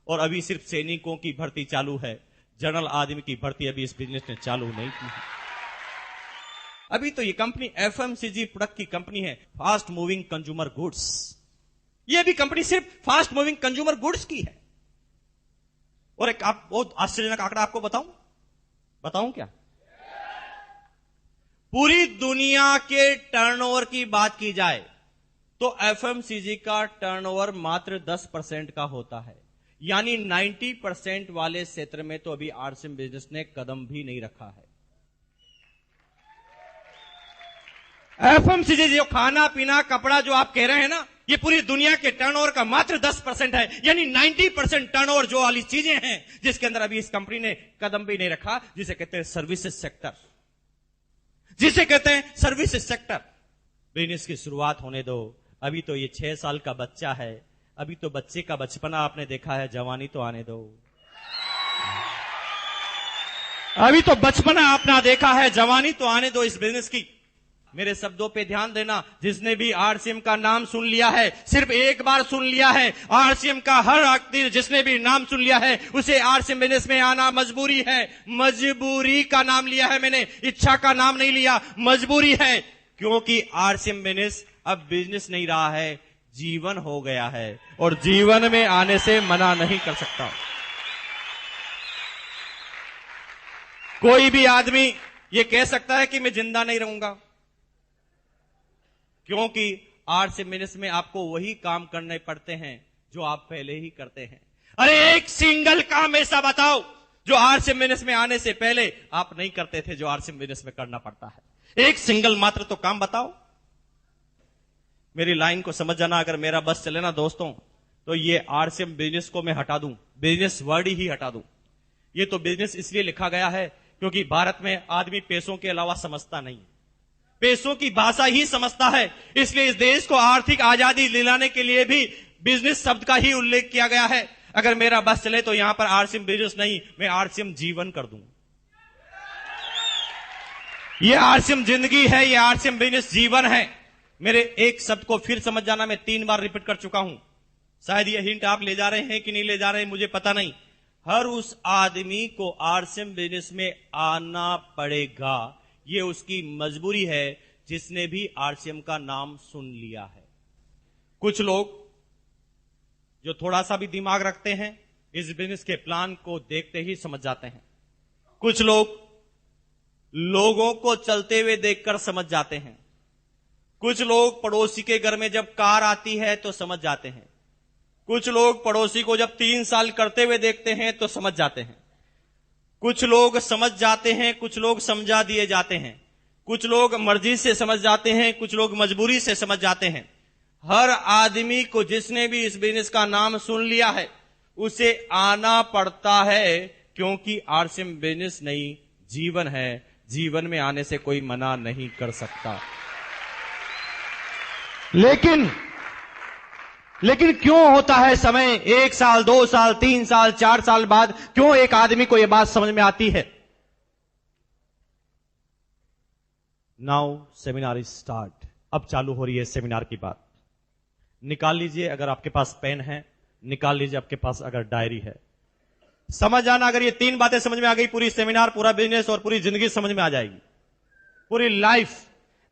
और अभी सिर्फ सैनिकों की भर्ती चालू है, जनरल आदमी की भर्ती अभी इस बिजनेस ने चालू नहीं की है। अभी तो ये कंपनी एफएमसीजी प्रोडक्ट की कंपनी है, फास्ट मूविंग कंज्यूमर गुड्स। ये भी कंपनी सिर्फ फास्ट मूविंग कंज्यूमर गुड्स की है। और एक आप बहुत आश्चर्यजनक आंकड़ा आपको बताऊं क्या? पूरी दुनिया के टर्नओवर की बात की जाए तो एफएमसीजी का टर्नओवर मात्र 10% का होता है, यानी 90% वाले क्षेत्र में तो अभी आरसीएम बिजनेस ने कदम भी नहीं रखा है। एफएमसीजी जो खाना पीना कपड़ा जो आप कह रहे हैं ना, ये पूरी दुनिया के टर्नओवर का मात्र 10% है, यानी 90% टर्नओवर जो वाली चीजें हैं जिसके अंदर अभी इस कंपनी ने कदम भी नहीं रखा, जिसे कहते हैं सर्विसेज सेक्टर, जिसे कहते हैं सर्विसेज सेक्टर। बिजनेस की शुरुआत होने दो। अभी तो ये 6 साल का बच्चा है, अभी तो बच्चे का बचपना आपने देखा है, जवानी तो आने दो। अभी तो बचपना आपने देखा है, जवानी तो आने दो इस बिजनेस की। मेरे शब्दों पे ध्यान देना, जिसने भी आरसीएम का नाम सुन लिया है, सिर्फ एक बार सुन लिया है, आरसीएम का हर व्यक्ति जिसने भी नाम सुन लिया है उसे आरसीएम बिजनेस में आना मजबूरी है। मजबूरी का नाम लिया है मैंने, इच्छा का नाम नहीं लिया, मजबूरी है, क्योंकि आरसीएम बिजनेस अब बिजनेस नहीं रहा है, जीवन हो गया है और जीवन में आने से मना नहीं कर सकता। कोई भी आदमी ये कह सकता है कि मैं जिंदा नहीं रहूंगा, क्योंकि आरसीएम बिजनेस में आपको वही काम करने पड़ते हैं जो आप पहले ही करते हैं। अरे एक सिंगल काम ऐसा बताओ जो आरसीएम बिजनेस में आने से पहले आप नहीं करते थे, जो आरसीएम बिजनेस में करना पड़ता है। एक सिंगल मात्र तो काम बताओ। मेरी लाइन को समझ जाना, अगर मेरा बस चले ना दोस्तों, तो ये आरसीएम बिजनेस को मैं हटा दूं, बिजनेस वर्ड ही हटा दूं। ये तो बिजनेस इसलिए लिखा गया है क्योंकि भारत में आदमी पैसों के अलावा समझता नहीं, पैसों की भाषा ही समझता है। इसलिए इस देश को आर्थिक आजादी दिलाने के लिए भी बिजनेस शब्द का ही उल्लेख किया गया है। अगर मेरा बस चले तो यहां पर आरसीएम बिजनेस नहीं, मैं आरसीएम जीवन कर दूं। ये आरसीएम जिंदगी है, ये आरसीएम बिजनेस जीवन है। मेरे एक शब्द को फिर समझ जाना, मैं 3 बार रिपीट कर चुका हूं, शायद ये हिंट आप ले जा रहे हैं कि नहीं ले जा रहे हैं मुझे पता नहीं। हर उस आदमी को आरसीएम बिजनेस में आना पड़ेगा, ये उसकी मजबूरी है जिसने भी आरसीएम का नाम सुन लिया है। कुछ लोग जो थोड़ा सा भी दिमाग रखते हैं इस बिजनेस के प्लान को देखते ही समझ जाते हैं। कुछ लोग लोगों को चलते हुए देखकर समझ जाते हैं। कुछ लोग पड़ोसी के घर में जब कार आती है तो समझ जाते हैं। कुछ लोग पड़ोसी को जब 3 साल करते हुए देखते हैं तो समझ जाते हैं। कुछ लोग समझ जाते हैं, कुछ लोग समझा दिए जाते हैं, कुछ लोग मर्जी से समझ जाते हैं, कुछ लोग मजबूरी से समझ जाते हैं। हर आदमी को जिसने भी इस बिजनेस का नाम सुन लिया है उसे आना पड़ता है, क्योंकि आरसीएम बिजनेस नहीं जीवन है, जीवन में आने से कोई मना नहीं कर सकता। लेकिन क्यों होता है समय 1 साल 2 साल 3 साल 4 साल बाद क्यों एक आदमी को यह बात समझ में आती है? Now seminar is start. अब चालू हो रही है सेमिनार की बात। निकाल लीजिए अगर आपके पास पेन है, निकाल लीजिए आपके पास अगर डायरी है। समझ जाना, अगर ये 3 बातें समझ में आ गई, पूरी सेमिनार, पूरा बिजनेस और पूरी जिंदगी समझ में आ जाएगी। पूरी लाइफ,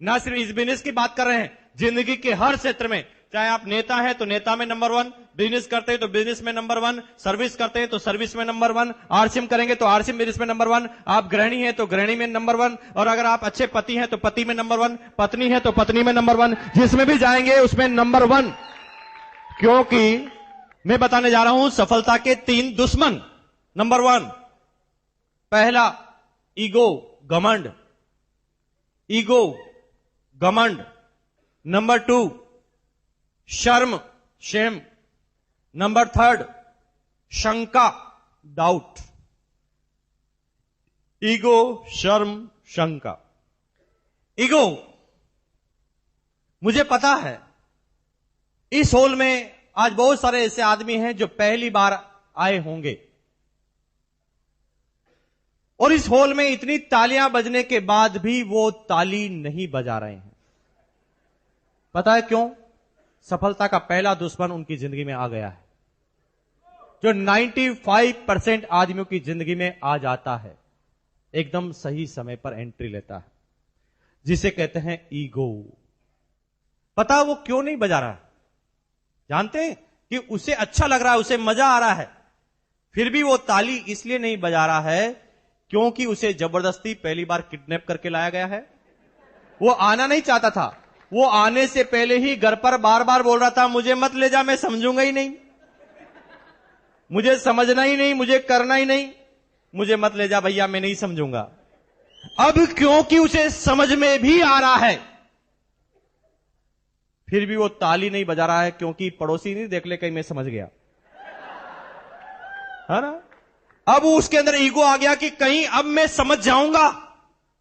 ना सिर्फ इस बिजनेस की बात कर रहे हैं, जिंदगी के हर क्षेत्र में। चाहे आप नेता हैं तो नेता में नंबर 1, बिजनेस करते हैं तो बिजनेस में नंबर 1, सर्विस करते हैं तो सर्विस में नंबर 1, आरसीएम करेंगे तो आरसीएम बिजनेस में नंबर 1, आप गृहिणी हैं तो गृहिणी में नंबर 1, और अगर आप अच्छे पति हैं तो पति में नंबर 1, पत्नी है तो पत्नी में नंबर 1, जिसमें भी जाएंगे उसमें नंबर 1। क्योंकि मैं बताने जा रहा हूं सफलता के 3 दुश्मन। नंबर 1, पहला ईगो, घमंड। ईगो, घमंड। नंबर 2, शर्म, शेम। नंबर 3, शंका, डाउट। ईगो, शर्म, शंका। ईगो, मुझे पता है इस हॉल में आज बहुत सारे ऐसे आदमी हैं जो पहली बार आए होंगे, और इस हॉल में इतनी तालियां बजने के बाद भी वो ताली नहीं बजा रहे हैं। पता है क्यों? सफलता का पहला दुश्मन उनकी जिंदगी में आ गया है, जो 95% आदमियों की जिंदगी में आ जाता है, एकदम सही समय पर एंट्री लेता है, जिसे कहते हैं ईगो। पता है वो क्यों नहीं बजा रहा है? जानते हैं कि उसे अच्छा लग रहा है, उसे मजा आ रहा है, फिर भी वो ताली इसलिए नहीं बजा रहा है क्योंकि उसे जबरदस्ती पहली बार किडनैप करके लाया गया है। वो आना नहीं चाहता था, वो आने से पहले ही घर पर बार बार बोल रहा था, मुझे मत ले जा, मैं समझूंगा ही नहीं, मुझे समझना ही नहीं, मुझे करना ही नहीं, मुझे मत ले जा भैया, मैं नहीं समझूंगा। अब क्योंकि उसे समझ में भी आ रहा है, फिर भी वो ताली नहीं बजा रहा है, क्योंकि पड़ोसी नहीं देख ले कहीं मैं समझ गया, है ना। अब उसके अंदर ईगो आ गया कि कहीं अब मैं समझ जाऊंगा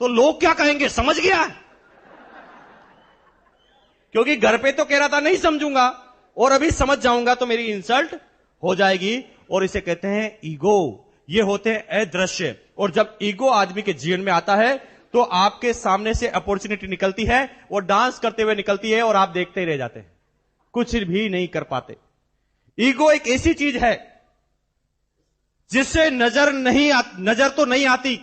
तो लोग क्या कहेंगे, समझ गया। क्योंकि घर पे तो कह रहा था नहीं समझूंगा, और अभी समझ जाऊंगा तो मेरी इंसल्ट हो जाएगी, और इसे कहते हैं ईगो। ये होते हैं अदृश्य, और जब ईगो आदमी के जीवन में आता है तो आपके सामने से अपॉर्चुनिटी निकलती है, वो डांस करते हुए निकलती है, और आप देखते ही रह जाते हैं, कुछ भी नहीं कर पाते। ईगो एक ऐसी चीज है जिससे नजर तो नहीं आती,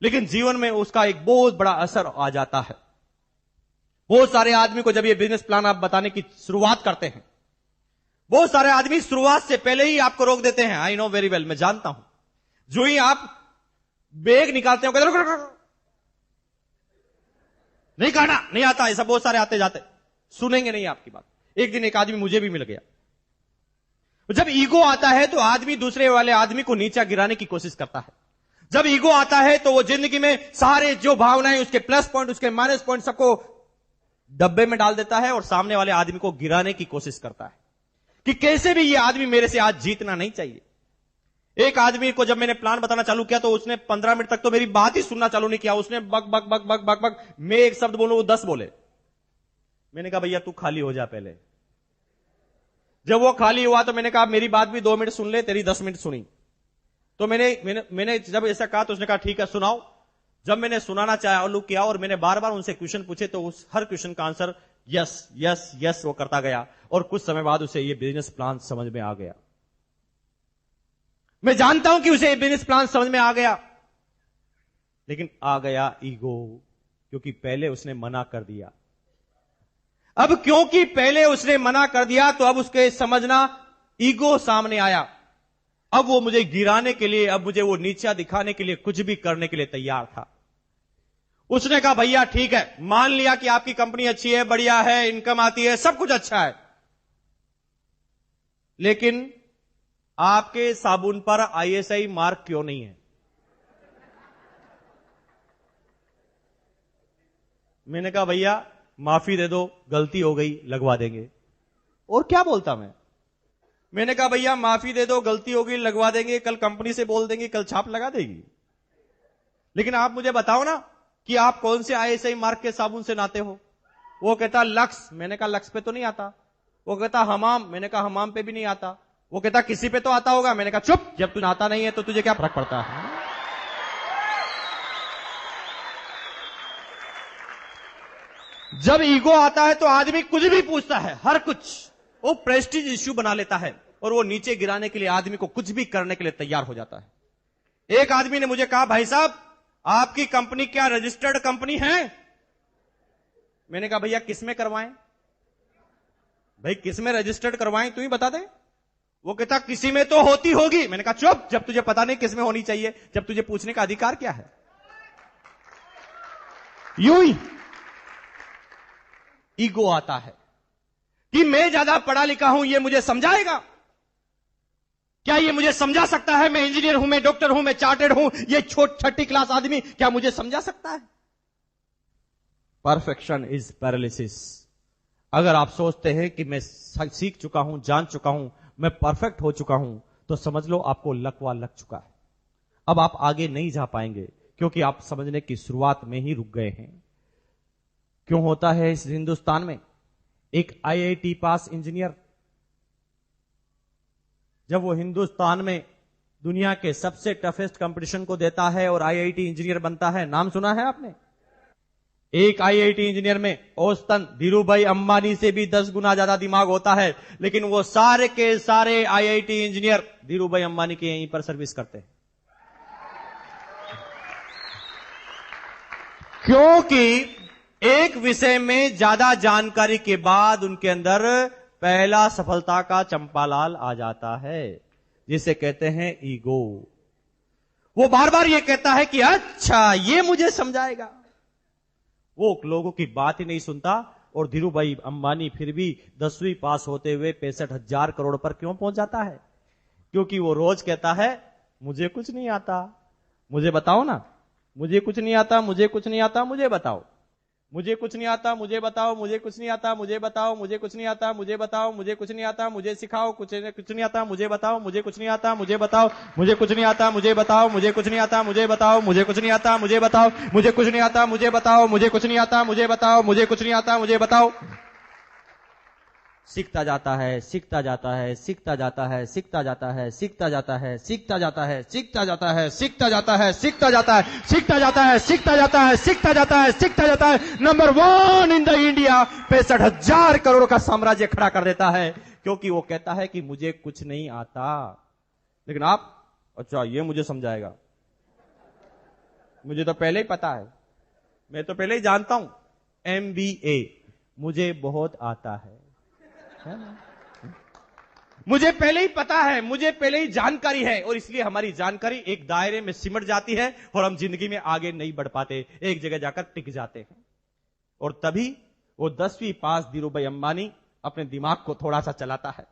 लेकिन जीवन में उसका एक बहुत बड़ा असर आ जाता है। बहुत सारे आदमी को जब ये बिजनेस प्लान आप बताने की शुरुआत करते हैं, बहुत सारे आदमी शुरुआत से पहले ही आपको रोक देते हैं। आई नो वेरी वेल, मैं जानता हूं। जो ही आप बैग निकालते हो, कहते नहीं काटना, नहीं आता, ऐसा बहुत सारे आते जाते, सुनेंगे नहीं आपकी बात। एक दिन एक आदमी मुझे भी मिल गया। जब ईगो आता है तो आदमी दूसरे वाले आदमी को नीचा गिराने की कोशिश करता है। जब ईगो आता है तो वो जिंदगी में सारे जो भावनाएं, उसके प्लस पॉइंट, उसके माइनस पॉइंट, सबको डब्बे में डाल देता है और सामने वाले आदमी को गिराने की कोशिश करता है कि कैसे भी ये आदमी मेरे से आज जीतना नहीं चाहिए। एक आदमी को जब मैंने प्लान बताना चालू किया तो उसने 15 मिनट तक तो मेरी बात ही सुनना चालू नहीं किया। उसने बक बक बक बक बक बक, मैं एक शब्द बोलूं वो 10 बोले। मैंने कहा भैया तू खाली हो जा पहले। जब वो खाली हुआ तो मैंने कहा मेरी बात भी 2 मिनट सुन ले, तेरी 10 मिनट सुनी। तो मैंने जब ऐसा कहा तो उसने कहा ठीक है सुनाओ। जब मैंने सुनाना चालू किया और मैंने बार बार उनसे क्वेश्चन पूछे तो उस हर क्वेश्चन का आंसर यस यस यस वो करता गया, और कुछ समय बाद उसे ये बिजनेस प्लान समझ में आ गया। मैं जानता हूं कि उसे ये बिजनेस प्लान समझ में आ गया, लेकिन आ गया ईगो, क्योंकि पहले उसने मना कर दिया। अब क्योंकि पहले उसने मना कर दिया तो अब उसके समझना ईगो सामने आया। अब वो मुझे गिराने के लिए, अब मुझे वो नीचा दिखाने के लिए कुछ भी करने के लिए तैयार था। उसने कहा भैया ठीक है, मान लिया कि आपकी कंपनी अच्छी है, बढ़िया है, इनकम आती है, सब कुछ अच्छा है, लेकिन आपके साबुन पर आईएसआई मार्क क्यों नहीं है? मैंने कहा भैया माफी दे दो, गलती हो गई, लगवा देंगे। और क्या बोलता मैंने कहा भैया माफी दे दो, गलती हो गई, लगवा देंगे, कल कंपनी से बोल देंगे, कल छाप लगा देगी। लेकिन आप मुझे बताओ ना कि आप कौन से आईएसआई मार्क के साबुन से नहाते हो? वो कहता लक्स। मैंने कहा लक्स पे तो नहीं आता। वो कहता हमाम। मैंने कहा हमाम पे भी नहीं आता। वो कहता किसी पे तो आता होगा। मैंने कहा चुप, जब तू नहाता नहीं है तो तुझे क्या फर्क पड़ता है? जब ईगो आता है तो आदमी कुछ भी पूछता है, हर कुछ वो प्रेस्टीज इश्यू बना लेता है और वो नीचे गिराने के लिए आदमी को कुछ भी करने के लिए तैयार हो जाता है। एक आदमी ने मुझे कहा, भाई साहब आपकी कंपनी क्या रजिस्टर्ड कंपनी है? मैंने कहा भैया किसमें करवाएं? भाई किसमें रजिस्टर्ड करवाएं तू ही बता दे। वो कहता किसी में तो होती होगी। मैंने कहा चुप, जब तुझे पता नहीं किसमें होनी चाहिए, जब तुझे पूछने का अधिकार क्या है? यूं ही ईगो आता है कि मैं ज्यादा पढ़ा लिखा हूं, ये मुझे समझाएगा क्या? ये मुझे समझा सकता है? मैं इंजीनियर हूं, मैं डॉक्टर हूं, मैं चार्टेड हूं, ये छठी क्लास आदमी क्या मुझे समझा सकता है? Perfection is paralysis. अगर आप सोचते हैं कि मैं सीख चुका हूं, जान चुका हूं, मैं परफेक्ट हो चुका हूं, तो समझ लो आपको लकवा लग चुका है। अब आप आगे नहीं जा पाएंगे क्योंकि आप समझने की शुरुआत में ही रुक गए हैं। क्यों होता है इस हिंदुस्तान में? एक आईआईटी पास इंजीनियर जब वो हिंदुस्तान में दुनिया के सबसे टफेस्ट कंपटीशन को देता है और आईआईटी इंजीनियर बनता है, नाम सुना है आपने? एक आईआईटी इंजीनियर में औसतन धीरूभाई अंबानी से भी 10 गुना ज्यादा दिमाग होता है, लेकिन वो सारे के सारे आईआईटी इंजीनियर धीरूभाई अंबानी के यहीं पर सर्विस करते हैं। क्योंकि एक विषय में ज्यादा जानकारी के बाद उनके अंदर पहला सफलता का चंपालाल आ जाता है, जिसे कहते हैं ईगो। वो बार बार ये कहता है कि अच्छा ये मुझे समझाएगा। वो लोगों की बात ही नहीं सुनता और धीरूभाई अंबानी फिर भी 10वीं पास होते हुए 65,000 करोड़ पर क्यों पहुंच जाता है? क्योंकि वो रोज कहता है मुझे कुछ नहीं आता, मुझे बताओ ना, मुझे कुछ नहीं आता, मुझे कुछ नहीं आता, मुझे बताओ, मुझे कुछ नहीं आता, मुझे बताओ, मुझे कुछ नहीं आता, मुझे बताओ, मुझे कुछ नहीं आता, मुझे बताओ, मुझे कुछ नहीं आता, मुझे सिखाओ, कुछ नहीं आता, मुझे बताओ, मुझे कुछ नहीं आता, मुझे बताओ, मुझे कुछ नहीं आता, मुझे बताओ, मुझे कुछ नहीं आता, मुझे बताओ, मुझे कुछ नहीं आता, मुझे बताओ, मुझे कुछ नहीं आता, मुझे बताओ, मुझे कुछ नहीं आता, मुझे बताओ, मुझे कुछ नहीं आता, मुझे बताओ। सीखता जाता है, सीखता जाता है, सीखता जाता है, सीखता जाता है, सीखता जाता है, सीखता जाता है, सीखता जाता है, सीखता जाता है, सीखता जाता है, सीखता जाता है, सीखता जाता है, सीखता जाता है, सीखता जाता है। Number 1 in the India 65,000 crore का साम्राज्य खड़ा कर देता है, क्योंकि वो कहता है कि मुझे कुछ नहीं आता। लेकिन आप, अच्छा ये मुझे समझाएगा, मुझे तो पहले ही पता है, मैं तो पहले ही जानता हूं, MBA मुझे बहुत आता है मुझे पहले ही पता है, मुझे पहले ही जानकारी है, और इसलिए हमारी जानकारी एक दायरे में सिमट जाती है और हम जिंदगी में आगे नहीं बढ़ पाते, एक जगह जाकर टिक जाते हैं। और तभी वो 10वीं पास धीरूभाई अंबानी अपने दिमाग को थोड़ा सा चलाता है,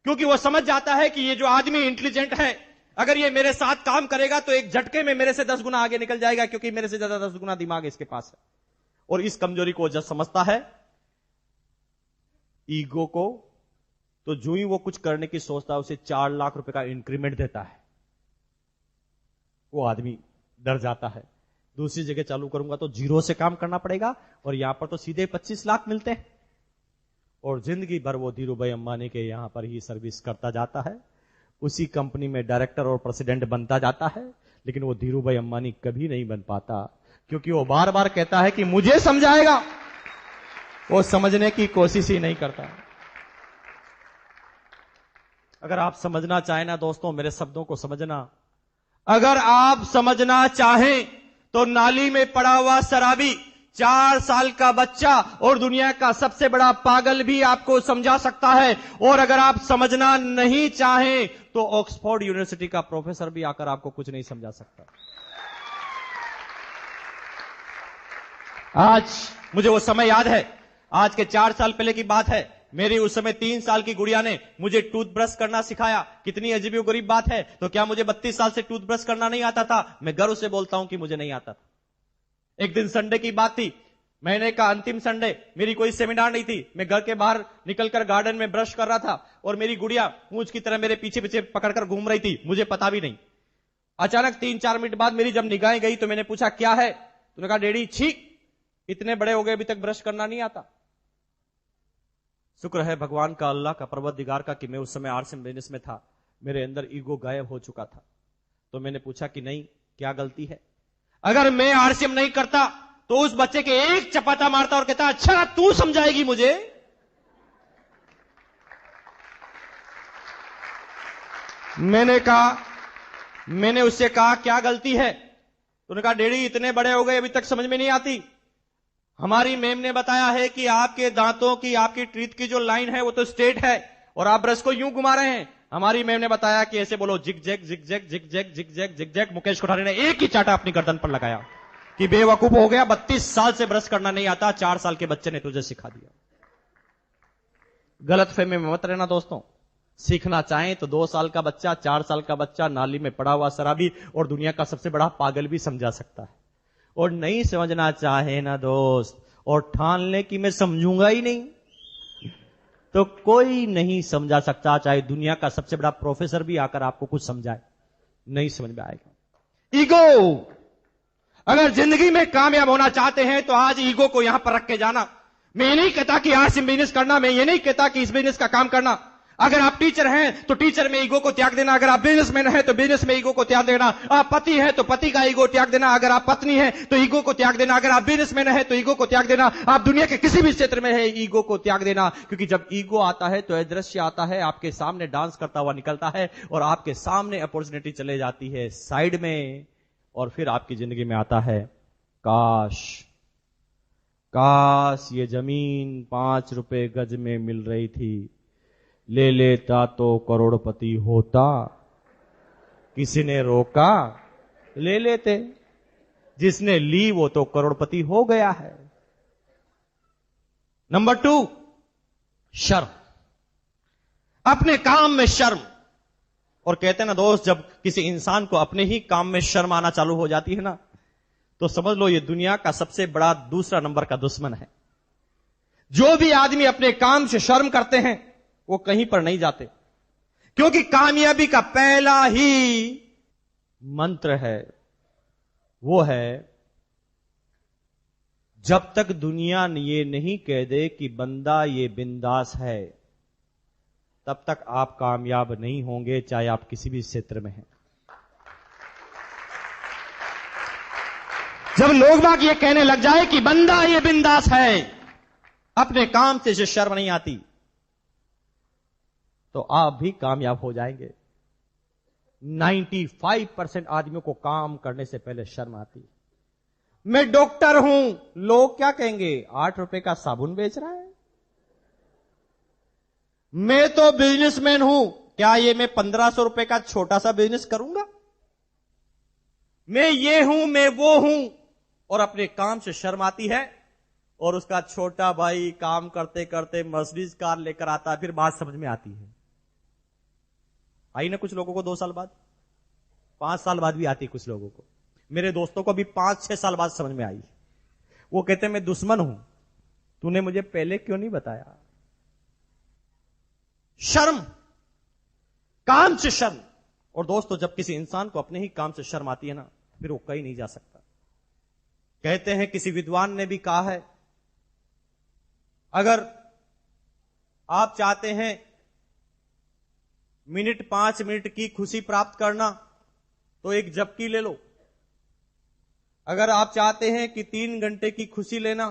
क्योंकि वो समझ जाता है कि ये जो आदमी इंटेलिजेंट है, अगर ये मेरे साथ काम करेगा तो एक झटके में मेरे से 10 गुना आगे निकल जाएगा, क्योंकि मेरे से ज्यादा 10 गुना दिमाग इसके पास है। और इस कमजोरी को जब समझता है, ईगो को, तो जो ही वो कुछ करने की सोचता है उसे 4 लाख रुपए का इंक्रीमेंट देता है। वो आदमी डर जाता है, दूसरी जगह चालू करूंगा तो 0 से काम करना पड़ेगा और यहां पर तो सीधे 25 लाख मिलते हैं। और जिंदगी भर वो धीरूभाई अंबानी के यहां पर ही सर्विस करता जाता है, उसी कंपनी में डायरेक्टर और प्रेसिडेंट बनता जाता है। लेकिन वो धीरूभाई अंबानी कभी नहीं बन पाता, क्योंकि वो बार बार कहता है कि मुझे समझाएगा, वो समझने की कोशिश ही नहीं करता। अगर आप समझना चाहें ना दोस्तों, मेरे शब्दों को समझना, अगर आप समझना चाहें तो नाली में पड़ा हुआ शराबी, 4 साल का बच्चा और दुनिया का सबसे बड़ा पागल भी आपको समझा सकता है। और अगर आप समझना नहीं चाहें तो ऑक्सफोर्ड यूनिवर्सिटी का प्रोफेसर भी आकर आपको कुछ नहीं समझा सकता। आज मुझे वो समय याद है, आज के 4 साल पहले की बात है। मेरी उस समय 3 साल की गुड़िया ने मुझे टूथब्रश करना सिखाया। कितनी अजीब गरीब बात है। तो क्या मुझे 32 साल से टूथब्रश करना नहीं आता था? मैं गर्व से बोलता हूं कि मुझे नहीं आता था। एक दिन संडे की बात थी, महीने का अंतिम संडे, मेरी कोई सेमिनार नहीं थी। मैं घर के बाहर निकलकर गार्डन में ब्रश कर रहा था और मेरी गुड़िया पूंछ की तरह मेरे पीछे पीछे पकड़कर घूम रही थी, मुझे पता भी नहीं। अचानक 3-4 मिनट बाद मेरी जब निगाहें गई तो मैंने पूछा क्या है? तो कहा डैडी छी, इतने बड़े हो गए अभी तक ब्रश करना नहीं आता। शुक्र है भगवान का, अल्लाह का, परवरदिगार का कि मैं उस समय आरसीएम बिजनेस में था। मेरे अंदर ईगो गायब हो चुका था। तो मैंने पूछा कि नहीं, क्या गलती है? अगर मैं आरसीएम नहीं करता तो उस बच्चे के एक चपाटा मारता और कहता, अच्छा तू समझाएगी मुझे। मैंने उससे कहा क्या गलती है? उन्होंने कहा डैडी इतने बड़े हो गए अभी तक समझ में नहीं आती। हमारी मैम ने बताया है कि आपके दांतों की, आपकी टीथ की जो लाइन है वो तो स्ट्रेट है और आप ब्रश को यूं घुमा रहे हैं। हमारी मैम ने बताया कि ऐसे बोलो, zig zag zig zag zig zag zig zag zig zag. Mukesh Kothari ने एक ही चाटा अपनी गर्दन पर लगाया कि बेवकूफ हो गया, 32 साल से ब्रश करना नहीं आता, 4 साल के बच्चे ने तुझे सिखा दिया। गलतफहमी में मत रहना दोस्तों। सीखना चाहें तो 2 साल का बच्चा, 4 साल का बच्चा नाली में पड़ा हुआ शराबी और दुनिया का सबसे बड़ा पागल भी समझा सकता है। और नहीं समझना चाहे ना दोस्त, और ठान ले कि मैं समझूंगा ही नहीं, तो कोई नहीं समझा सकता, चाहे दुनिया का सबसे बड़ा प्रोफेसर भी आकर आपको कुछ समझाए, नहीं समझ में आएगा। ईगो, अगर जिंदगी में कामयाब होना चाहते हैं तो आज ईगो को यहां पर रख के जाना। मैं ये नहीं कहता कि आज से बिजनेस करना, मैं ये नहीं कहता कि इस बिजनेस का काम करना। अगर आप टीचर हैं तो टीचर में ईगो को त्याग देना, अगर आप बिजनेसमैन हैं तो बिजनेस में ईगो को त्याग देना, आप पति हैं तो पति का ईगो त्याग देना, अगर आप पत्नी हैं तो ईगो को त्याग देना, अगर आप बिजनेसमैन हैं तो ईगो को त्याग देना, आप दुनिया के किसी भी क्षेत्र में है ईगो को त्याग देना। क्योंकि जब ईगो आता है तो अदृश्य आता है, आपके सामने डांस करता हुआ निकलता है और आपके सामने अपॉर्चुनिटी चले जाती है साइड में, और फिर आपकी जिंदगी में आता है काश ये जमीन 5 रुपए गज में मिल रही थी, ले लेता तो करोड़पति होता, किसी ने रोका ले लेते, जिसने ली वो तो करोड़पति हो गया है। नंबर 2, शर्म, अपने काम में शर्म। और कहते हैं ना दोस्त, जब किसी इंसान को अपने ही काम में शर्म आना चालू हो जाती है ना, तो समझ लो ये दुनिया का सबसे बड़ा दूसरा नंबर का दुश्मन है। जो भी आदमी अपने काम से शर्म करते हैं वो कहीं पर नहीं जाते, क्योंकि कामयाबी का पहला ही मंत्र है, वो है जब तक दुनिया ये नहीं कह दे कि बंदा ये बिंदास है, तब तक आप कामयाब नहीं होंगे, चाहे आप किसी भी क्षेत्र में हैं। जब लोग बाग ये कहने लग जाए कि बंदा ये बिंदास है, अपने काम से जो शर्म नहीं आती, तो आप भी कामयाब हो जाएंगे। 95% आदमियों को काम करने से पहले शर्म आती। मैं डॉक्टर हूं, लोग क्या कहेंगे, 8 रुपए का साबुन बेच रहा है। मैं तो बिजनेसमैन हूं, क्या ये मैं 1500 रुपए का छोटा सा बिजनेस करूंगा? मैं ये हूं, मैं वो हूं, और अपने काम से शर्म आती है। और उसका छोटा भाई काम करते करते मर्सिडीज कार लेकर आता है, फिर बात समझ में आती है। आई ना कुछ लोगों को 2 साल बाद, 5 साल बाद भी आती है कुछ लोगों को। मेरे दोस्तों को भी 5-6 साल बाद समझ में आई। वो कहते मैं दुश्मन हूं, तूने मुझे पहले क्यों नहीं बताया? शर्म, काम से शर्म। और दोस्तों, जब किसी इंसान को अपने ही काम से शर्म आती है ना, फिर वो कहीं नहीं जा सकता। कहते हैं, किसी विद्वान ने भी कहा है, अगर आप चाहते हैं 5 मिनट की खुशी प्राप्त करना तो एक झपकी ले लो। अगर आप चाहते हैं कि 3 घंटे की खुशी लेना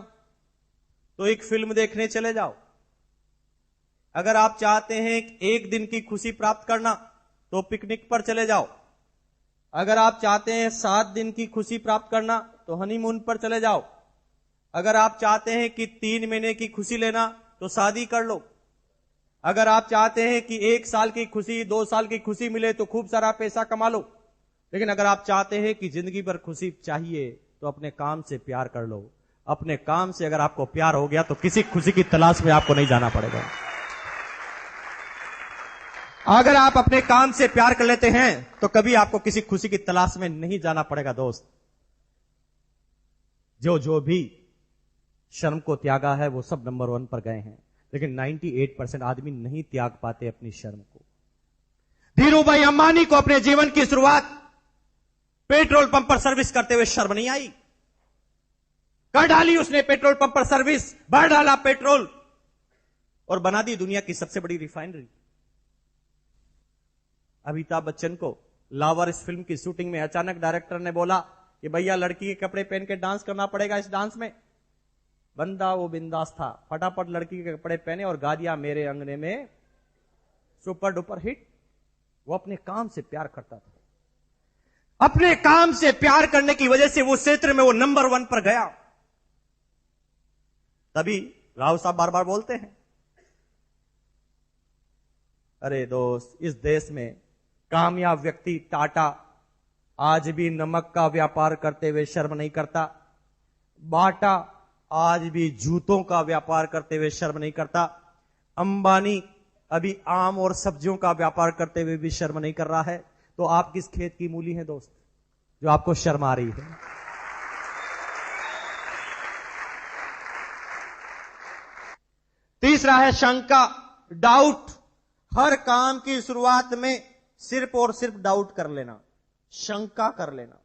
तो एक फिल्म देखने चले जाओ। अगर आप चाहते हैं 1 दिन की खुशी प्राप्त करना तो पिकनिक पर चले जाओ। अगर आप चाहते हैं 7 दिन की खुशी प्राप्त करना तो हनीमून पर चले जाओ। अगर आप चाहते हैं कि 3 महीने की खुशी लेना तो शादी कर लो। अगर आप चाहते हैं कि 1 साल की खुशी, 2 साल की खुशी मिले तो खूब सारा पैसा कमा लो। लेकिन अगर आप चाहते हैं कि जिंदगी भर खुशी चाहिए तो अपने काम से प्यार कर लो। अपने काम से अगर आपको प्यार हो गया तो किसी खुशी की तलाश में आपको नहीं जाना पड़ेगा। अगर आप अपने काम से प्यार कर लेते हैं तो कभी आपको किसी खुशी की तलाश में नहीं जाना पड़ेगा। दोस्त, जो भी शर्म को त्यागा है वो सब नंबर 1 पर गए हैं, लेकिन 98% आदमी नहीं त्याग पाते अपनी शर्म को। धीरू भाई अंबानी को अपने जीवन की शुरुआत पेट्रोल पंप पर सर्विस करते हुए शर्म नहीं आई। कर डाली उसने पेट्रोल पंप पर सर्विस, भर डाला पेट्रोल और बना दी दुनिया की सबसे बड़ी रिफाइनरी। अमिताभ बच्चन को लावारिस फिल्म की शूटिंग में अचानक डायरेक्टर ने बोला कि भैया लड़की के कपड़े पहन के डांस करना पड़ेगा इस डांस में। बंदा वो बिंदास था, फटाफट लड़की के कपड़े पहने और गा दिया मेरे अंगने में सुपर डुपर हिट। वो अपने काम से प्यार करता था, अपने काम से प्यार करने की वजह से वो क्षेत्र में वो नंबर 1 पर गया। तभी राव साहब बार बार बोलते हैं, अरे दोस्त, इस देश में कामयाब व्यक्ति टाटा आज भी नमक का व्यापार करते हुए शर्म नहीं करता, बाटा आज भी जूतों का व्यापार करते हुए शर्म नहीं करता, अंबानी अभी आम और सब्जियों का व्यापार करते हुए भी शर्म नहीं कर रहा है। तो आप किस खेत की मूली हैं दोस्त, जो आपको शर्म आ रही है? तीसरा है शंका, डाउट। हर काम की शुरुआत में सिर्फ और सिर्फ डाउट कर लेना, शंका कर लेना।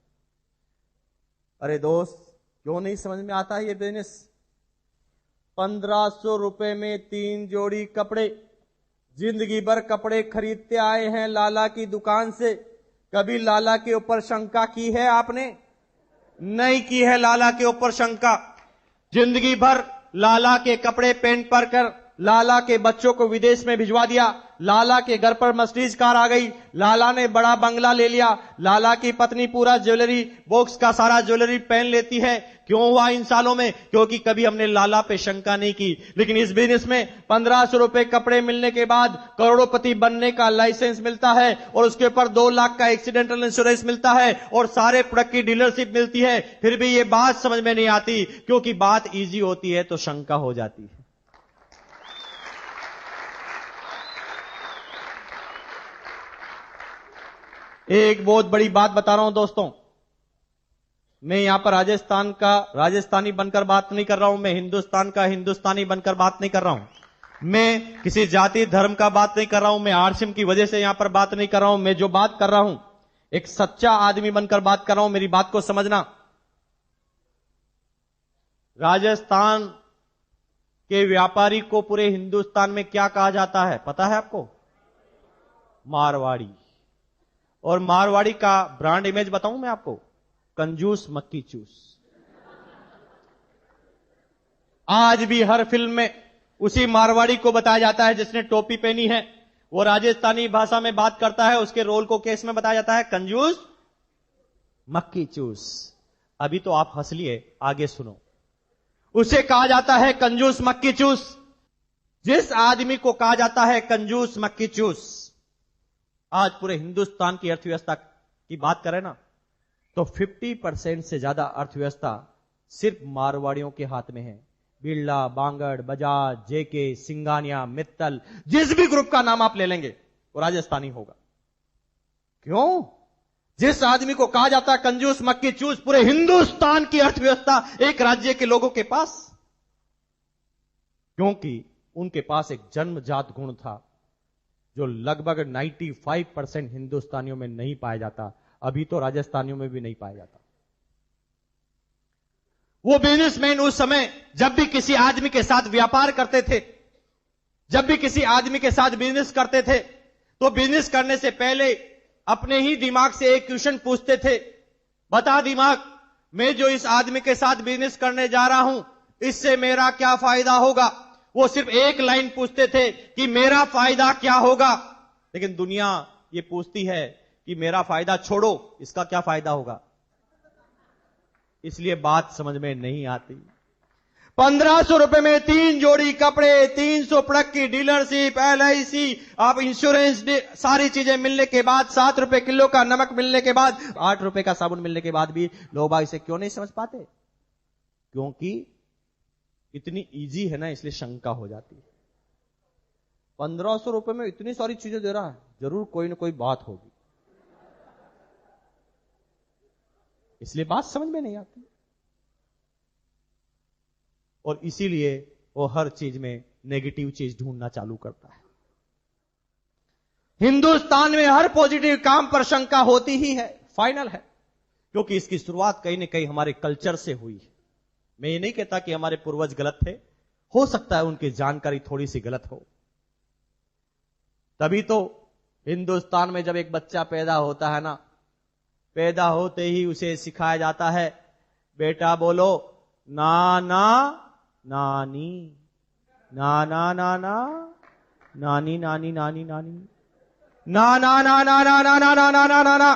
अरे दोस्त, क्यों नहीं समझ में आता है ये बिजनेस? 1500 रुपए में 3 जोड़ी कपड़े, जिंदगी भर कपड़े खरीदते आए हैं लाला की दुकान से। कभी लाला के ऊपर शंका की है आपने? नहीं की है लाला के ऊपर शंका। जिंदगी भर लाला के कपड़े पहन पर कर लाला के बच्चों को विदेश में भिजवा दिया, लाला के घर पर मर्सिडीज कार आ गई, लाला ने बड़ा बंगला ले लिया, लाला की पत्नी पूरा ज्वेलरी बॉक्स का सारा ज्वेलरी पहन लेती है। क्यों हुआ इन सालों में? क्योंकि कभी हमने लाला पे शंका नहीं की। लेकिन इस बिजनेस में 1500 रुपए कपड़े मिलने के बाद करोड़पति बनने का लाइसेंस मिलता है और उसके ऊपर 2 लाख का एक्सीडेंटल इंश्योरेंस मिलता है और सारे प्रोडक्ट की डीलरशिप मिलती है। फिर भी ये बात समझ में नहीं आती, क्योंकि बात इजी होती है तो शंका हो जाती है। एक बहुत बड़ी बात बता रहा हूं दोस्तों, मैं यहां पर राजस्थान का राजस्थानी बनकर बात नहीं कर रहा हूं, मैं हिंदुस्तान का हिंदुस्तानी बनकर बात नहीं कर रहा हूं, मैं किसी जाति धर्म का बात नहीं कर रहा हूं, मैं आरसीएम की वजह से यहां पर बात नहीं कर रहा हूं। मैं जो बात कर रहा हूं एक सच्चा आदमी बनकर बात कर रहा हूं, मेरी बात को समझना। राजस्थान के व्यापारी को पूरे हिंदुस्तान में क्या कहा जाता है पता है आपको? मारवाड़ी। और मारवाड़ी का ब्रांड इमेज बताऊं मैं आपको? कंजूस मक्की चूस। आज भी हर फिल्म में उसी मारवाड़ी को बताया जाता है जिसने टोपी पहनी है, वो राजस्थानी भाषा में बात करता है, उसके रोल को केस में बताया जाता है कंजूस मक्की चूस। अभी तो आप हंस लिए, आगे सुनो। उसे कहा जाता है कंजूस मक्की चूस। जिस आदमी को कहा जाता है कंजूस मक्की चूस, आज पूरे हिंदुस्तान की अर्थव्यवस्था की बात करें ना तो 50% से ज्यादा अर्थव्यवस्था सिर्फ मारवाड़ियों के हाथ में है। बिरला, बांगड़, बजाज, जेके, सिंगानिया, मित्तल, जिस भी ग्रुप का नाम आप ले लेंगे वो राजस्थानी होगा। क्यों? जिस आदमी को कहा जाता है कंजूस मक्की चूस, पूरे हिंदुस्तान की अर्थव्यवस्था एक राज्य के लोगों के पास, क्योंकि उनके पास एक जन्मजात गुण था जो लगभग 95% हिंदुस्तानियों में नहीं पाया जाता, अभी तो राजस्थानियों में भी नहीं पाया जाता। वो बिजनेसमैन उस समय जब भी किसी आदमी के साथ व्यापार करते थे, जब भी किसी आदमी के साथ बिजनेस करते थे, तो बिजनेस करने से पहले अपने ही दिमाग से एक क्वेश्चन पूछते थे, बता दिमाग, मैं जो इस आदमी के साथ बिजनेस करने जा रहा हूं इससे मेरा क्या फायदा होगा? वो सिर्फ एक लाइन पूछते थे कि मेरा फायदा क्या होगा। लेकिन दुनिया ये पूछती है कि मेरा फायदा छोड़ो, इसका क्या फायदा होगा? इसलिए बात समझ में नहीं आती। 1500 रुपए में 3 जोड़ी कपड़े, 300 प्रोडक्ट की डीलरशिप, LIC, आप इंश्योरेंस, सारी चीजें मिलने के बाद, 7 रुपए किलो का नमक मिलने के बाद, 8 रुपए का साबुन मिलने के बाद भी लोग बाग इसे क्यों नहीं समझ पाते? क्योंकि इतनी इजी है ना, इसलिए शंका हो जाती है। 1500 रुपए में इतनी सारी चीजें दे रहा है, जरूर कोई ना कोई बात होगी, इसलिए बात समझ में नहीं आती। और इसीलिए वो हर चीज में नेगेटिव चीज ढूंढना चालू करता है। हिंदुस्तान में हर पॉजिटिव काम पर शंका होती ही है, फाइनल है, क्योंकि इसकी शुरुआत कहीं ना कहीं हमारे कल्चर से हुई है। मैं ये नहीं कहता कि हमारे पूर्वज गलत थे, हो सकता है उनकी जानकारी थोड़ी सी गलत हो। तभी तो हिंदुस्तान में जब एक बच्चा पैदा होता है ना, पैदा होते ही उसे सिखाया जाता है, बेटा बोलो नाना नानी, नाना नाना, नानी नानी नानी नानी, नाना नाना नाना नाना नाना नाना,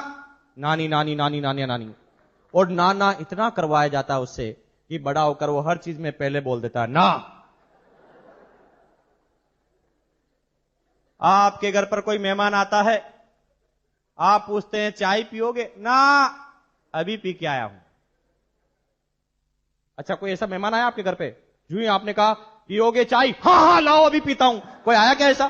नानी नानी नानी नानी नानी। और नाना इतना करवाया जाता है उससे कि बड़ा होकर वो हर चीज में पहले बोल देता है ना। आपके घर पर कोई मेहमान आता है, आप पूछते हैं चाय पियोगे? ना, अभी पी के आया हूं। अच्छा, कोई ऐसा मेहमान आया आपके घर पे, जो ही आपने कहा पियोगे चाय? हाँ हाँ लाओ अभी पीता हूं। कोई आया क्या ऐसा?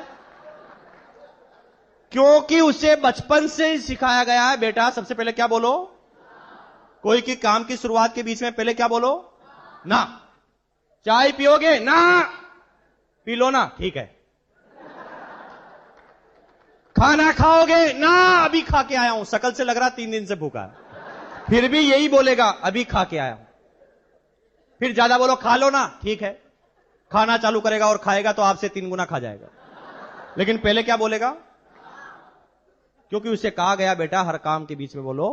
क्योंकि उसे बचपन से ही सिखाया गया है, बेटा सबसे पहले क्या बोलो? कोई की काम की शुरुआत के बीच में पहले क्या बोलो? ना। चाय पियोगे? ना। पी लो ना, ठीक है। खाना खाओगे? ना, अभी खा के आया हूं। शकल से लग रहा 3 दिन से भूखा है, फिर भी यही बोलेगा अभी खा के आया हूं। फिर ज्यादा बोलो खा लो ना, ठीक है। खाना चालू करेगा और खाएगा तो आपसे 3 गुना खा जाएगा, लेकिन पहले क्या बोलेगा? क्योंकि उसे कहा गया बेटा हर काम के बीच में बोलो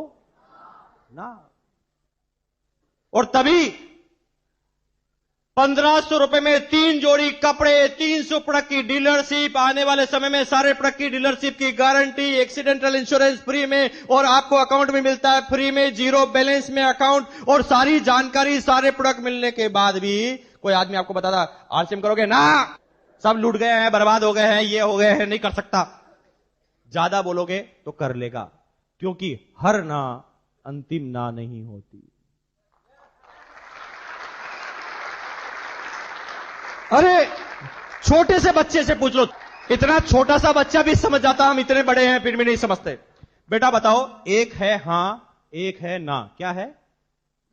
ना। और तभी 1500 रुपए में 3 जोड़ी कपड़े, 300 प्रोडक्ट की डीलरशिप, आने वाले समय में सारे प्रोडक्ट की डीलरशिप की गारंटी, एक्सीडेंटल इंश्योरेंस फ्री में, और आपको अकाउंट में मिलता है फ्री में, 0 बैलेंस में अकाउंट, और सारी जानकारी सारे प्रोडक्ट मिलने के बाद भी कोई आदमी आपको बताता आरसीएम करोगे? ना, सब लूट गए हैं, बर्बाद हो गए हैं, ये हो गए हैं, नहीं कर सकता। ज्यादा बोलोगे तो कर लेगा, क्योंकि हर ना अंतिम ना नहीं होती। अरे छोटे से बच्चे से पूछ लो, इतना छोटा सा बच्चा भी समझ जाता, हम इतने बड़े हैं फिर भी नहीं समझते। बेटा बताओ, एक है हां, एक है ना, क्या है?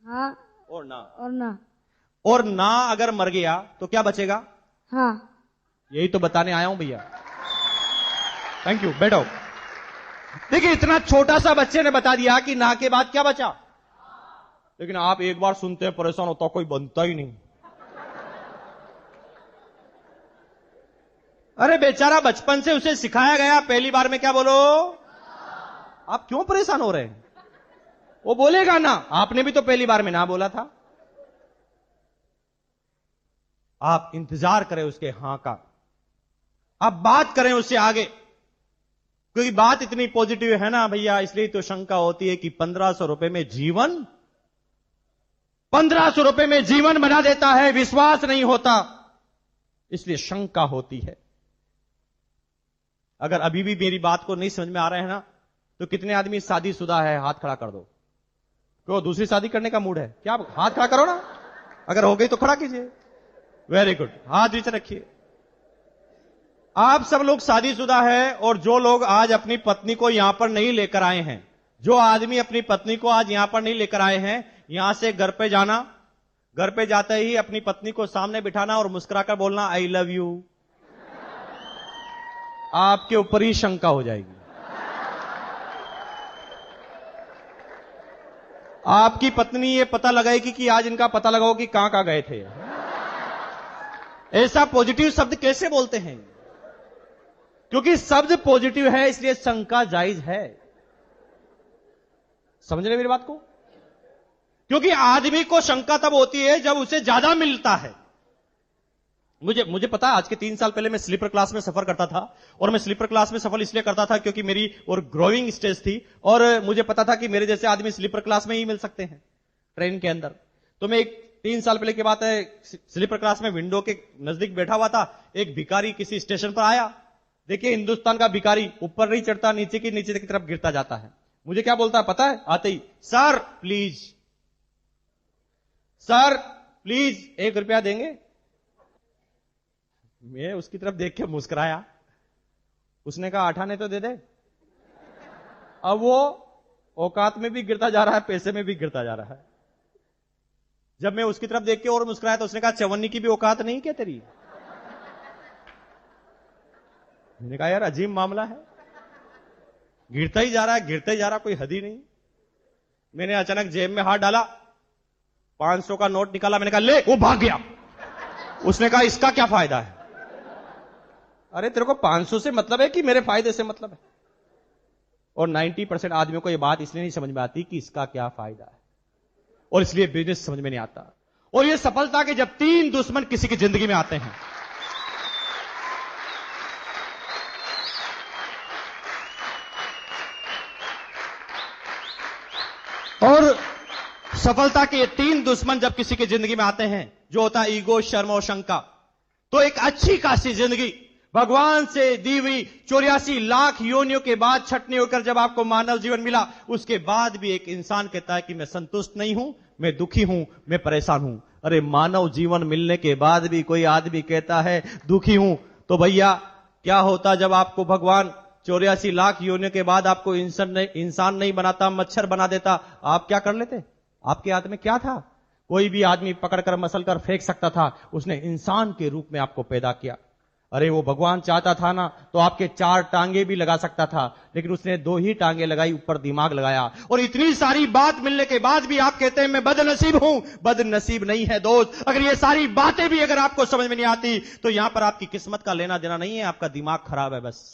हाँ और ना। और ना। और ना अगर मर गया तो क्या बचेगा? हाँ। यही तो बताने आया हूं भैया। थैंक यू, बैठो। देखिए, इतना छोटा सा बच्चे ने बता दिया कि ना के बाद क्या बचा, लेकिन आप एक बार सुनते हैं परेशान होता, कोई बनता ही नहीं। अरे बेचारा बचपन से उसे सिखाया गया, पहली बार में क्या बोलो? आप क्यों परेशान हो रहे हैं? वो बोलेगा ना, आपने भी तो पहली बार में ना बोला था। आप इंतजार करें उसके हां का, आप बात करें उससे आगे, क्योंकि बात इतनी पॉजिटिव है ना भैया, इसलिए तो शंका होती है कि 1500 रुपए में जीवन, 1500 रुपए में जीवन बना देता है, विश्वास नहीं होता, इसलिए शंका होती है। अगर अभी भी मेरी बात को नहीं समझ में आ रहे हैं ना, तो कितने आदमी शादीशुदा है, हाथ खड़ा कर दो। क्यों, दूसरी शादी करने का मूड है क्या? हाथ खड़ा करो ना, अगर हो गई तो खड़ा कीजिए। वेरी गुड, हाथ नीचे रखिए। आप सब लोग शादीशुदा है, और जो लोग आज अपनी पत्नी को यहां पर नहीं लेकर आए हैं, जो आदमी अपनी पत्नी को आज यहां पर नहीं लेकर आए हैं, यहां से घर पे जाना, घर पे जाते ही अपनी पत्नी को सामने बिठाना और मुस्कुराकर बोलना आई लव यू। आपके ऊपर ही शंका हो जाएगी। आपकी पत्नी ये पता लगाएगी कि आज इनका पता लगाओ कि कहां गए थे। ऐसा पॉजिटिव शब्द कैसे बोलते हैं? क्योंकि शब्द पॉजिटिव है, इसलिए शंका जायज है। समझ रहे मेरी बात को? क्योंकि आदमी को शंका तब होती है जब उसे ज्यादा मिलता है। मुझे पता है, आज के 3 साल पहले मैं स्लीपर क्लास में सफर करता था, और मैं स्लीपर क्लास में सफर इसलिए करता था क्योंकि मेरी और ग्रोइंग स्टेज थी, और मुझे पता था कि मेरे जैसे आदमी स्लीपर क्लास में ही मिल सकते हैं ट्रेन के अंदर। तो मैं 3 साल पहले की बात है, स्लीपर क्लास में विंडो के नजदीक बैठा हुआ था, एक भिखारी किसी स्टेशन पर आया। देखिए, हिंदुस्तान का भिखारी ऊपर नहीं चढ़ता, नीचे की तरफ गिरता जाता है। मुझे क्या बोलता है पता है? आते ही, सर प्लीज, सर प्लीज 1 रुपया देंगे? मैं उसकी तरफ देख के मुस्कुराया। उसने कहा 8 आने तो दे दे। अब वो औकात में भी गिरता जा रहा है, पैसे में भी गिरता जा रहा है। जब मैं उसकी तरफ देख के और मुस्कुराया तो उसने कहा 54 की भी औकात नहीं क्या तेरी? मैंने कहा यार अजीब मामला है, गिरता ही जा रहा है, गिरता ही जा रहा, कोई हद ही नहीं। मैंने अचानक जेब में हाथ डाला, 500 का नोट निकाला, मैंने कहा ले, वो भाग गया। उसने कहा इसका क्या फायदा है? अरे तेरे को 500 से मतलब है कि मेरे फायदे से मतलब है? और 90% आदमियों को यह बात इसलिए नहीं समझ में आती कि इसका क्या फायदा है, और इसलिए बिजनेस समझ में नहीं आता। और यह सफलता के जब 3 दुश्मन किसी की जिंदगी में आते हैं, और सफलता के 3 दुश्मन जब किसी की जिंदगी में आते हैं, जो होता है ईगो, शर्म और शंका, तो एक अच्छी खासी जिंदगी भगवान से दी हुई 84 लाख योनियों के बाद छटनी होकर जब आपको मानव जीवन मिला, उसके बाद भी एक इंसान कहता है कि मैं संतुष्ट नहीं हूं, मैं दुखी हूं, मैं परेशान हूं। अरे मानव जीवन मिलने के बाद भी कोई आदमी कहता है दुखी हूं, तो भैया क्या होता जब आपको भगवान 84 लाख योनियों के बाद आपको इंसान नहीं बनाता, मच्छर बना देता, आप क्या कर लेते? आपके हाथ में क्या था? कोई भी आदमी पकड़कर मसल कर फेंक सकता था। उसने इंसान के रूप में आपको पैदा किया। अरे वो भगवान चाहता था ना तो आपके 4 टांगे भी लगा सकता था, लेकिन उसने 2 ही टांगे लगाई, ऊपर दिमाग लगाया। और इतनी सारी बात मिलने के बाद भी आप कहते हैं मैं बदनसीब हूं। बदनसीब नहीं है दोस्त। अगर ये सारी बातें भी अगर आपको समझ में नहीं आती तो यहां पर आपकी किस्मत का लेना देना नहीं है, आपका दिमाग खराब है बस।